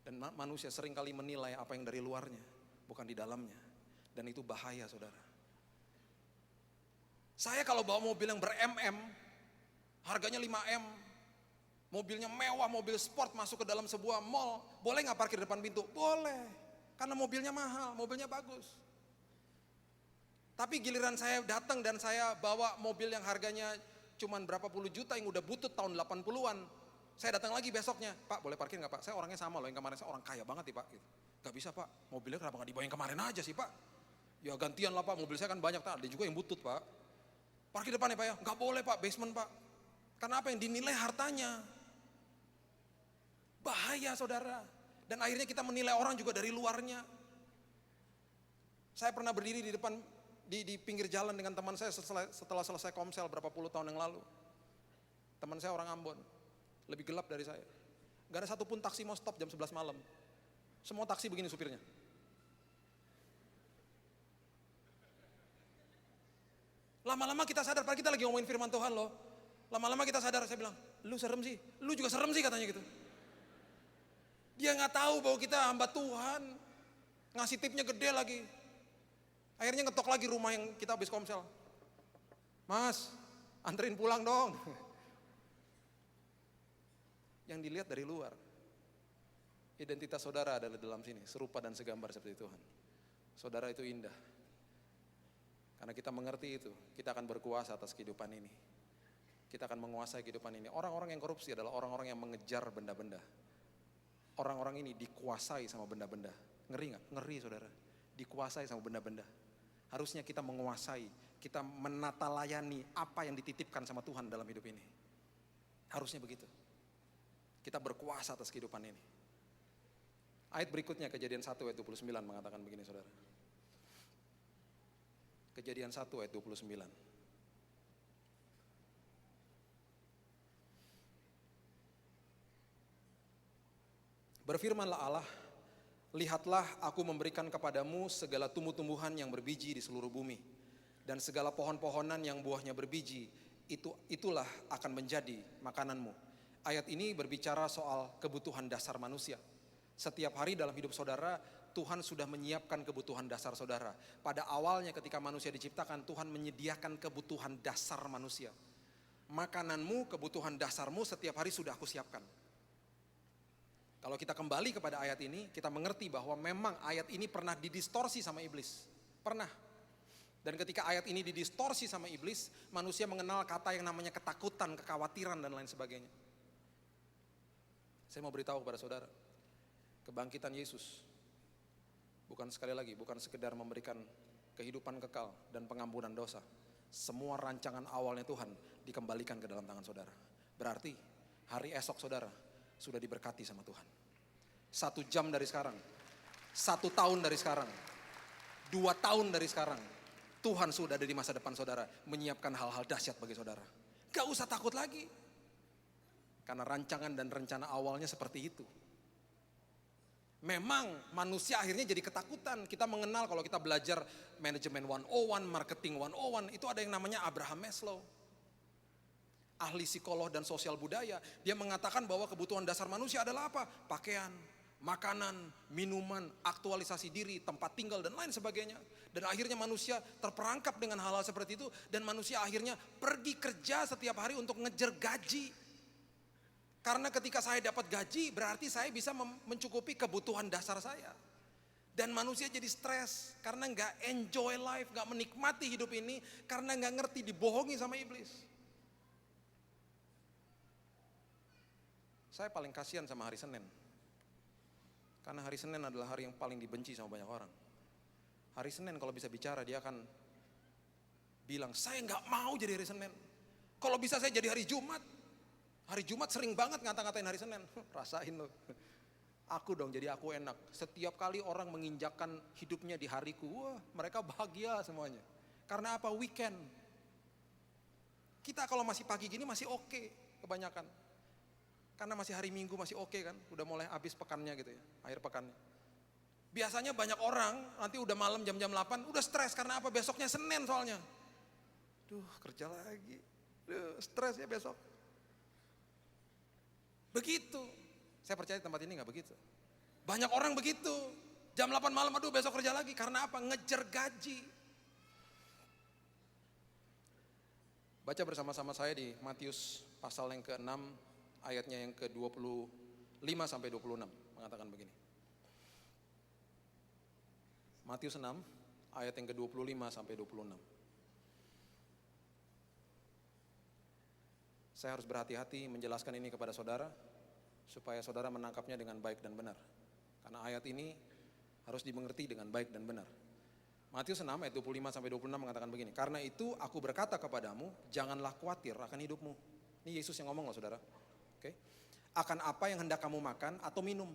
Dan manusia seringkali menilai apa yang dari luarnya, bukan di dalamnya. Dan itu bahaya saudara. Saya kalau bawa mobil yang ber-MM, harganya 5M, mobilnya mewah, mobil sport masuk ke dalam sebuah mall, boleh gak parkir depan pintu? Boleh, karena mobilnya mahal, mobilnya bagus. Tapi giliran saya datang dan saya bawa mobil yang harganya cuman berapa puluh juta yang udah butut tahun 80-an. Saya datang lagi besoknya, Pak boleh parkir nggak Pak? Saya orangnya sama loh, yang kemarin saya orang kaya banget nih Pak. Gitu. Gak bisa Pak, mobilnya kenapa nggak dibawa yang kemarin aja sih Pak? Ya gantian lah Pak, mobil saya kan banyak, ada juga yang butut Pak. Parkir depan ya Pak ya? Nggak boleh Pak, basement Pak. Karena apa yang dinilai hartanya. Bahaya saudara. Dan akhirnya kita menilai orang juga dari luarnya. Saya pernah berdiri di depan, di pinggir jalan dengan teman saya setelah selesai komsel berapa puluh tahun yang lalu. Teman saya orang Ambon, lebih gelap dari saya. Gak ada satupun taksi mau stop jam 11 malam. Semua taksi begini supirnya. Lama-lama kita sadar, padahal kita lagi ngomongin firman Tuhan loh. Lama-lama kita sadar, saya bilang, lu serem sih, lu juga serem sih katanya gitu. Dia gak tahu bahwa kita hamba Tuhan, ngasih tipnya gede lagi. Akhirnya ngetok lagi rumah yang kita habis komsel. Mas, anterin pulang dong. Yang dilihat dari luar. Identitas saudara adalah dalam sini, serupa dan segambar seperti Tuhan. Saudara itu indah. Karena kita mengerti itu, kita akan berkuasa atas kehidupan ini. Kita akan menguasai kehidupan ini. Orang-orang yang korupsi adalah orang-orang yang mengejar benda-benda. Orang-orang ini dikuasai sama benda-benda. Ngeri gak? Ngeri saudara. Dikuasai sama benda-benda. Harusnya kita menguasai, kita menata layani apa yang dititipkan sama Tuhan dalam hidup ini. Harusnya begitu. Kita berkuasa atas kehidupan ini. Ayat berikutnya Kejadian 1 ayat 29 mengatakan begini saudara. Kejadian 1 ayat 29. Berfirmanlah Allah, lihatlah aku memberikan kepadamu segala tumbuh-tumbuhan yang berbiji di seluruh bumi. Dan segala pohon-pohonan yang buahnya berbiji, itulah akan menjadi makananmu. Ayat ini berbicara soal kebutuhan dasar manusia. Setiap hari dalam hidup saudara, Tuhan sudah menyiapkan kebutuhan dasar saudara. Pada awalnya ketika manusia diciptakan, Tuhan menyediakan kebutuhan dasar manusia. Makananmu, kebutuhan dasarmu setiap hari sudah aku siapkan. Kalau kita kembali kepada ayat ini, kita mengerti bahwa memang ayat ini pernah didistorsi sama iblis. Pernah. Dan ketika ayat ini didistorsi sama iblis, manusia mengenal kata yang namanya ketakutan, kekhawatiran, dan lain sebagainya. Saya mau beritahu kepada saudara, kebangkitan Yesus bukan sekali lagi, bukan sekedar memberikan kehidupan kekal dan pengampunan dosa. Semua rancangan awalnya Tuhan dikembalikan ke dalam tangan saudara. Berarti hari esok saudara sudah diberkati sama Tuhan. 1 jam dari sekarang, 1 tahun dari sekarang, 2 tahun dari sekarang, Tuhan sudah ada di masa depan saudara, menyiapkan hal-hal dahsyat bagi saudara. Gak usah takut lagi. Karena rancangan dan rencana awalnya seperti itu. Memang manusia akhirnya jadi ketakutan. Kita mengenal kalau kita belajar manajemen 101, marketing 101, itu ada yang namanya Abraham Maslow. Ahli psikolog dan sosial budaya, dia mengatakan bahwa kebutuhan dasar manusia adalah apa? Pakaian, makanan, minuman, aktualisasi diri, tempat tinggal, dan lain sebagainya. Dan akhirnya manusia terperangkap dengan hal-hal seperti itu, dan manusia akhirnya pergi kerja setiap hari untuk ngejar gaji. Karena ketika saya dapat gaji, berarti saya bisa mencukupi kebutuhan dasar saya. Dan manusia jadi stres, karena gak enjoy life, gak menikmati hidup ini, karena gak ngerti dibohongi sama iblis. Saya paling kasihan sama hari Senin. Karena hari Senin adalah hari yang paling dibenci sama banyak orang. Hari Senin kalau bisa bicara dia akan bilang, saya gak mau jadi hari Senin. Kalau bisa saya jadi hari Jumat. Hari Jumat sering banget ngata-ngatain hari Senin. Rasain loh. Aku dong jadi aku enak. Setiap kali orang menginjakkan hidupnya di hariku, wah mereka bahagia semuanya. Karena apa? Weekend. Kita kalau masih pagi gini masih oke kebanyakan. Karena masih hari Minggu masih oke kan, udah mulai habis pekannya gitu ya, akhir pekannya. Biasanya banyak orang nanti udah malam jam-jam 8 udah stres karena apa? Besoknya Senin soalnya. Duh kerja lagi, stres ya besok. Begitu, saya percaya tempat ini gak begitu. Banyak orang begitu, jam 8 malam aduh besok kerja lagi, karena apa? Ngejar gaji. Baca bersama-sama saya di Matius pasal yang ke-6, ayatnya yang ke-25 sampai 26 mengatakan begini. Matius 6 ayat yang ke-25 sampai 26. Saya harus berhati-hati menjelaskan ini kepada saudara, supaya saudara menangkapnya dengan baik dan benar. Karena ayat ini harus dimengerti dengan baik dan benar. Matius 6 ayat 25-26 mengatakan begini, karena itu aku berkata kepadamu, janganlah khawatir akan hidupmu. Ini Yesus yang ngomong loh saudara. Oke. Akan apa yang hendak kamu makan atau minum.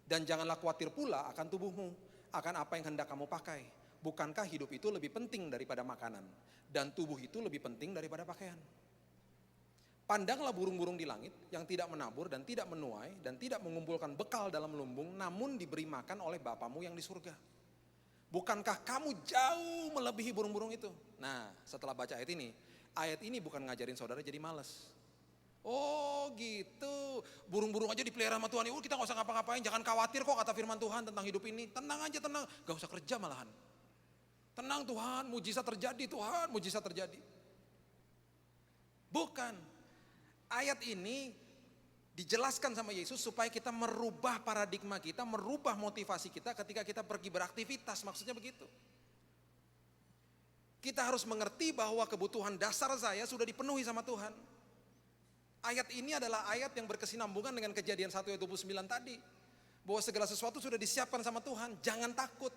Dan janganlah khawatir pula akan tubuhmu, akan apa yang hendak kamu pakai. Bukankah hidup itu lebih penting daripada makanan, dan tubuh itu lebih penting daripada pakaian. Pandanglah burung-burung di langit yang tidak menabur dan tidak menuai dan tidak mengumpulkan bekal dalam lumbung, namun diberi makan oleh Bapamu yang di surga. Bukankah kamu jauh melebihi burung-burung itu? Nah, setelah baca ayat ini bukan ngajarin saudara jadi malas. Oh gitu, burung-burung aja dipelihara sama Tuhan. Kita gak usah ngapa-ngapain, jangan khawatir kok kata firman Tuhan tentang hidup ini. Tenang aja, tenang, gak usah kerja malahan. Tenang Tuhan, mujizat terjadi Tuhan, mujizat terjadi. Bukan. Ayat ini dijelaskan sama Yesus supaya kita merubah paradigma kita, merubah motivasi kita ketika kita pergi beraktivitas, maksudnya begitu. Kita harus mengerti bahwa kebutuhan dasar saya sudah dipenuhi sama Tuhan. Ayat ini adalah ayat yang berkesinambungan dengan Kejadian 1 ayat 29 tadi. Bahwa segala sesuatu sudah disiapkan sama Tuhan, jangan takut.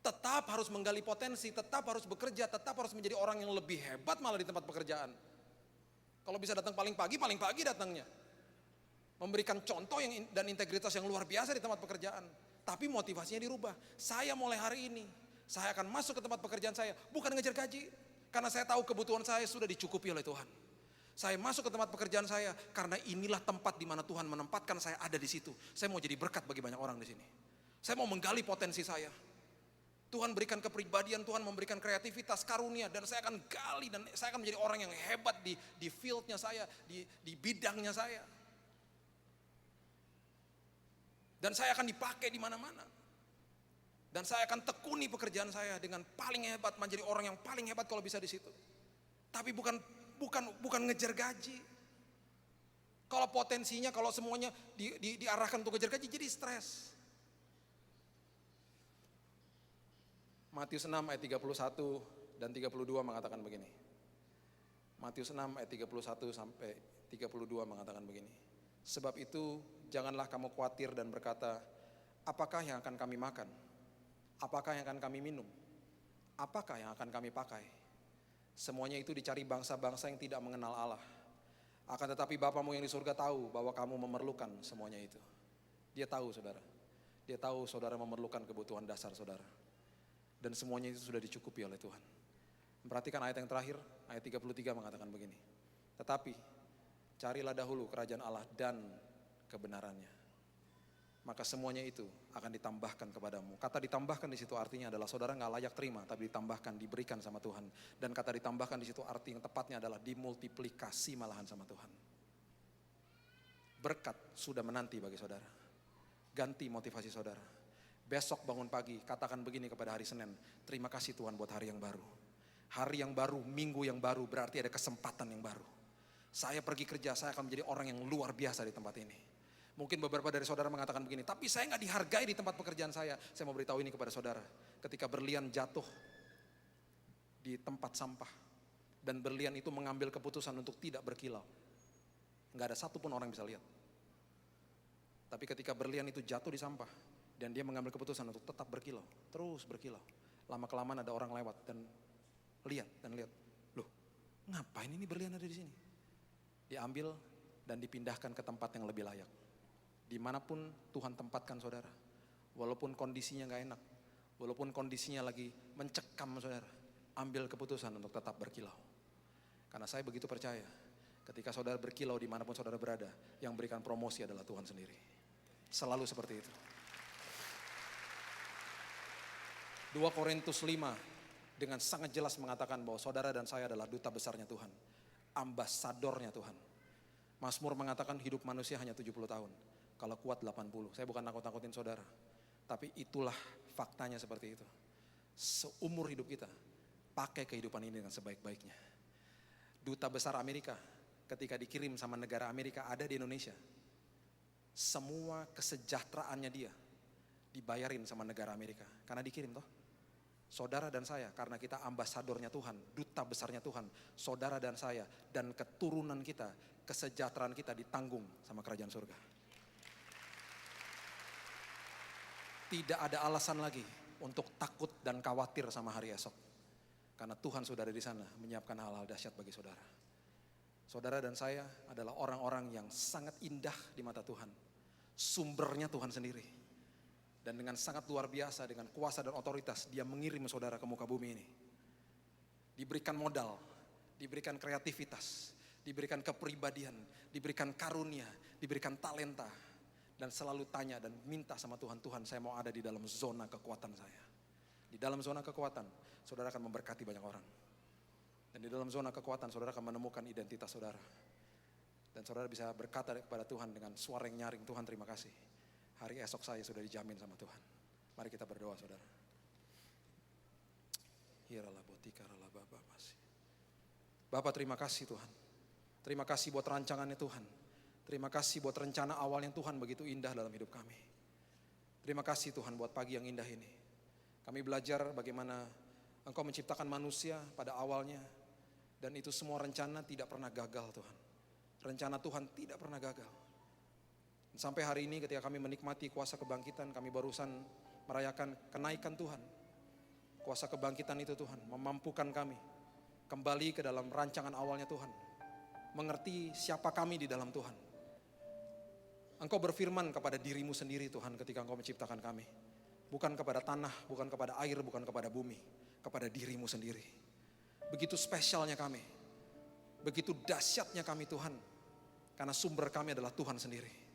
Tetap harus menggali potensi, tetap harus bekerja, tetap harus menjadi orang yang lebih hebat malah di tempat pekerjaan. Kalau bisa datang paling pagi datangnya. Memberikan contoh dan integritas yang luar biasa di tempat pekerjaan. Tapi motivasinya dirubah. Saya mulai hari ini, saya akan masuk ke tempat pekerjaan saya. Bukan ngejar gaji. Karena saya tahu kebutuhan saya sudah dicukupi oleh Tuhan. Saya masuk ke tempat pekerjaan saya karena inilah tempat di mana Tuhan menempatkan saya ada di situ. Saya mau jadi berkat bagi banyak orang di sini. Saya mau menggali potensi saya. Tuhan berikan kepribadian, Tuhan memberikan kreativitas, karunia, dan saya akan gali dan saya akan menjadi orang yang hebat di fieldnya saya, di bidangnya saya. Dan saya akan dipakai di mana-mana. Dan saya akan tekuni pekerjaan saya dengan paling hebat, menjadi orang yang paling hebat kalau bisa di situ. Tapi bukan ngejar gaji. Kalau potensinya, kalau semuanya diarahkan untuk ngejar gaji, jadi stres. Matius 6 ayat 31 dan 32 mengatakan begini. Matius 6 ayat 31 sampai 32 mengatakan begini. Sebab itu janganlah kamu khawatir dan berkata, apakah yang akan kami makan? Apakah yang akan kami minum? Apakah yang akan kami pakai? Semuanya itu dicari bangsa-bangsa yang tidak mengenal Allah. Akan tetapi Bapamu yang di surga tahu bahwa kamu memerlukan semuanya itu. Dia tahu saudara. Dia tahu saudara memerlukan kebutuhan dasar saudara. Dan semuanya itu sudah dicukupi oleh Tuhan. Perhatikan ayat yang terakhir, ayat 33 mengatakan begini. Tetapi carilah dahulu kerajaan Allah dan kebenarannya. Maka semuanya itu akan ditambahkan kepadamu. Kata ditambahkan di situ artinya adalah saudara nggak layak terima, tapi ditambahkan, diberikan sama Tuhan. Dan kata ditambahkan di situ arti yang tepatnya adalah dimultiplikasi malahan sama Tuhan. Berkat sudah menanti bagi saudara. Ganti motivasi saudara. Besok bangun pagi, katakan begini kepada hari Senin, terima kasih Tuhan buat hari yang baru. Hari yang baru, minggu yang baru, berarti ada kesempatan yang baru. Saya pergi kerja, saya akan menjadi orang yang luar biasa di tempat ini. Mungkin beberapa dari saudara mengatakan begini, tapi saya gak dihargai di tempat pekerjaan saya. Saya mau beritahu ini kepada saudara. Ketika berlian jatuh di tempat sampah, dan berlian itu mengambil keputusan untuk tidak berkilau. Gak ada satupun orang yang bisa lihat. Tapi ketika berlian itu jatuh di sampah, dan dia mengambil keputusan untuk tetap berkilau, terus berkilau. Lama-kelamaan ada orang lewat dan lihat, loh ngapain ini berlian ada di sini? Diambil dan dipindahkan ke tempat yang lebih layak. Dimanapun Tuhan tempatkan saudara, walaupun kondisinya gak enak, walaupun kondisinya lagi mencekam saudara, ambil keputusan untuk tetap berkilau. Karena saya begitu percaya, ketika saudara berkilau dimanapun saudara berada, yang berikan promosi adalah Tuhan sendiri. Selalu seperti itu. 2 Korintus 5 dengan sangat jelas mengatakan bahwa saudara dan saya adalah duta besarnya Tuhan. Ambasadornya Tuhan. Mazmur mengatakan hidup manusia hanya 70 tahun. Kalau kuat 80. Saya bukan nakut-nakutin saudara. Tapi itulah faktanya seperti itu. Seumur hidup kita, pakai kehidupan ini dengan sebaik-baiknya. Duta besar Amerika ketika dikirim sama negara Amerika ada di Indonesia. Semua kesejahteraannya dia dibayarin sama negara Amerika. Karena dikirim toh. Saudara dan saya, karena kita ambasadornya Tuhan, duta besarnya Tuhan, saudara dan saya, dan keturunan kita, kesejahteraan kita ditanggung sama kerajaan surga. Tidak ada alasan lagi untuk takut dan khawatir sama hari esok. Karena Tuhan sudah ada di sana menyiapkan hal-hal dahsyat bagi saudara. Saudara dan saya adalah orang-orang yang sangat indah di mata Tuhan. Sumbernya Tuhan sendiri. Dan dengan sangat luar biasa, dengan kuasa dan otoritas, dia mengirim saudara ke muka bumi ini. Diberikan modal, diberikan kreativitas, diberikan kepribadian, diberikan karunia, diberikan talenta. Dan selalu tanya dan minta sama Tuhan, Tuhan saya mau ada di dalam zona kekuatan saya. Di dalam zona kekuatan, saudara akan memberkati banyak orang. Dan di dalam zona kekuatan, saudara akan menemukan identitas saudara. Dan saudara bisa berkata kepada Tuhan dengan suara yang nyaring, Tuhan terima kasih. Hari esok saya sudah dijamin sama Tuhan. Mari kita berdoa saudara. Bapak terima kasih Tuhan. Terima kasih buat rancangannya Tuhan. Terima kasih buat rencana awal yang Tuhan begitu indah dalam hidup kami. Terima kasih Tuhan buat pagi yang indah ini. Kami belajar bagaimana Engkau menciptakan manusia pada awalnya. Dan itu semua rencana tidak pernah gagal Tuhan. Rencana Tuhan tidak pernah gagal. Sampai hari ini ketika kami menikmati kuasa kebangkitan, kami barusan merayakan kenaikan Tuhan. Kuasa kebangkitan itu Tuhan memampukan kami kembali ke dalam rancangan awalnya Tuhan. Mengerti siapa kami di dalam Tuhan. Engkau berfirman kepada dirimu sendiri Tuhan ketika Engkau menciptakan kami. Bukan kepada tanah, bukan kepada air, bukan kepada bumi. Kepada dirimu sendiri. Begitu spesialnya kami. Begitu dahsyatnya kami Tuhan. Karena sumber kami adalah Tuhan sendiri.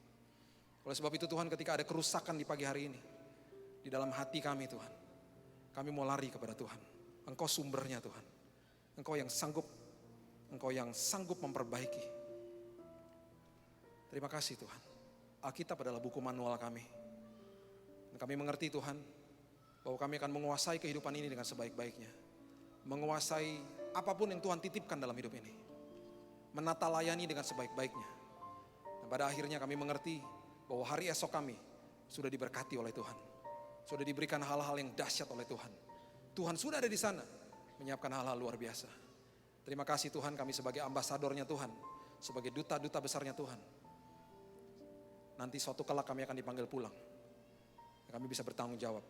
Oleh sebab itu Tuhan ketika ada kerusakan di pagi hari ini. Di dalam hati kami Tuhan. Kami mau lari kepada Tuhan. Engkau sumbernya Tuhan. Engkau yang sanggup memperbaiki. Terima kasih Tuhan. Alkitab adalah buku manual kami. Dan kami mengerti Tuhan. Bahwa kami akan menguasai kehidupan ini dengan sebaik-baiknya. Menguasai apapun yang Tuhan titipkan dalam hidup ini. Menata layani dengan sebaik-baiknya. Dan pada akhirnya kami mengerti bahwa hari esok kami sudah diberkati oleh Tuhan. Sudah diberikan hal-hal yang dahsyat oleh Tuhan. Tuhan sudah ada di sana menyiapkan hal-hal luar biasa. Terima kasih Tuhan kami sebagai ambasadornya Tuhan. Sebagai duta-duta besarnya Tuhan. Nanti suatu kelak kami akan dipanggil pulang. Kami bisa bertanggung jawab.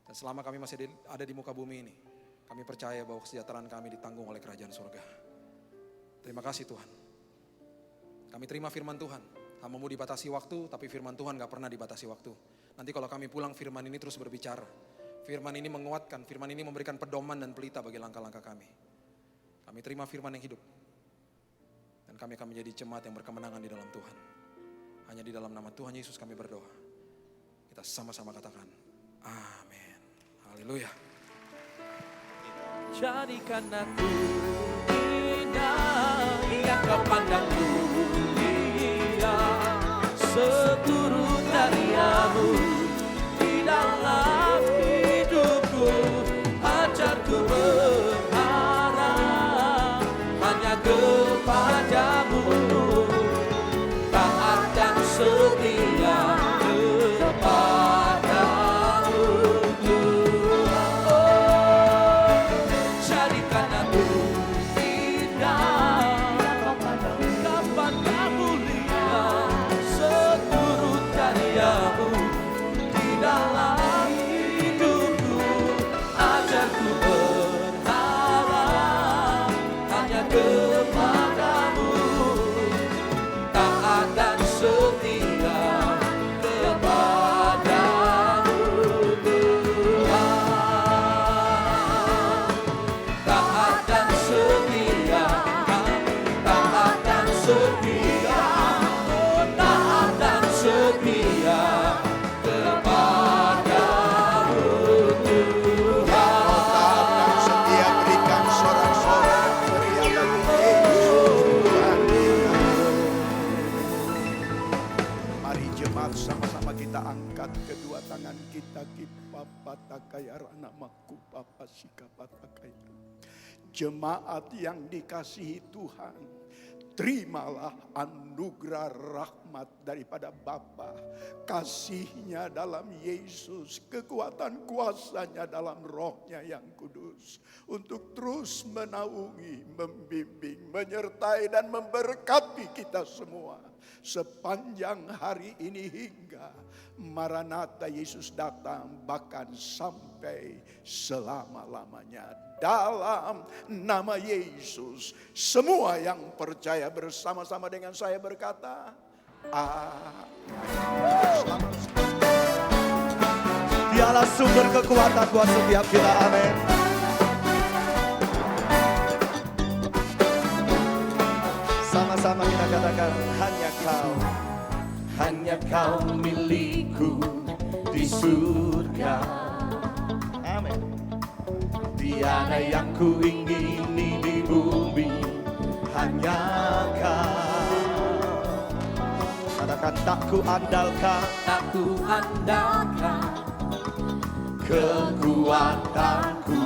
Dan selama kami masih ada di muka bumi ini, kami percaya bahwa kesejahteraan kami ditanggung oleh kerajaan surga. Terima kasih Tuhan. Kami terima firman Tuhan. Hamamu dibatasi waktu, tapi firman Tuhan gak pernah dibatasi waktu. Nanti kalau kami pulang, firman ini terus berbicara. Firman ini menguatkan, firman ini memberikan pedoman dan pelita bagi langkah-langkah kami. Kami terima firman yang hidup. Dan kami akan menjadi jemaat yang berkemenangan di dalam Tuhan. Hanya di dalam nama Tuhan Yesus kami berdoa. Kita sama-sama katakan, amin. Haleluya. Jadikan aku indah yang kau pandang mulia, seturut karyamu di dalam hidupku. Ajarku berharap hanya kepadamu, taat dan setia kepadamu Tuhan. Oh, jadikan aku indah kapan kamu lihat, seturut karyamu di dalam hidupku. Ajarku berharap hanya kepadamu, taat dan setia kepadamu Tuhan. Taat dan setia, taat dan setia, oh, taat dan setia kepadamu Tuhan. Setia berikan sorak-sorak teriak bagi Yesus Tuhan. Mari jemaat sama-sama kita angkat kedua tangan kita patakaya namaku papa sika patakaya. Jemaat yang dikasihi Tuhan, terimalah anugerah rahmat daripada Bapa, kasih-Nya dalam Yesus, kekuatan kuasa-Nya dalam Roh-Nya yang kudus, untuk terus menaungi, membimbing, menyertai dan memberkati kita semua sepanjang hari ini hingga Maranatha Yesus datang, bahkan sampai selama-lamanya. Dalam nama Yesus, semua yang percaya bersama-sama dengan saya berkata, amin. Dialah sumber kekuatan buat setiap kita, amin. Sama-sama kita katakan, hanya kau milikku di surga. Amin. Tiada yang ku ingini di bumi, hanya kau. Katakan, tak ku andalkan kekuatanku,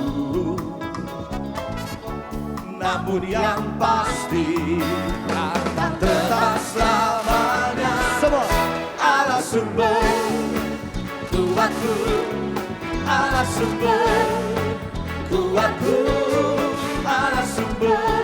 namun yang pasti akan tetap selamanya. Semua Allah sumber kuatku, Allah sumber kuatku, Allah sumber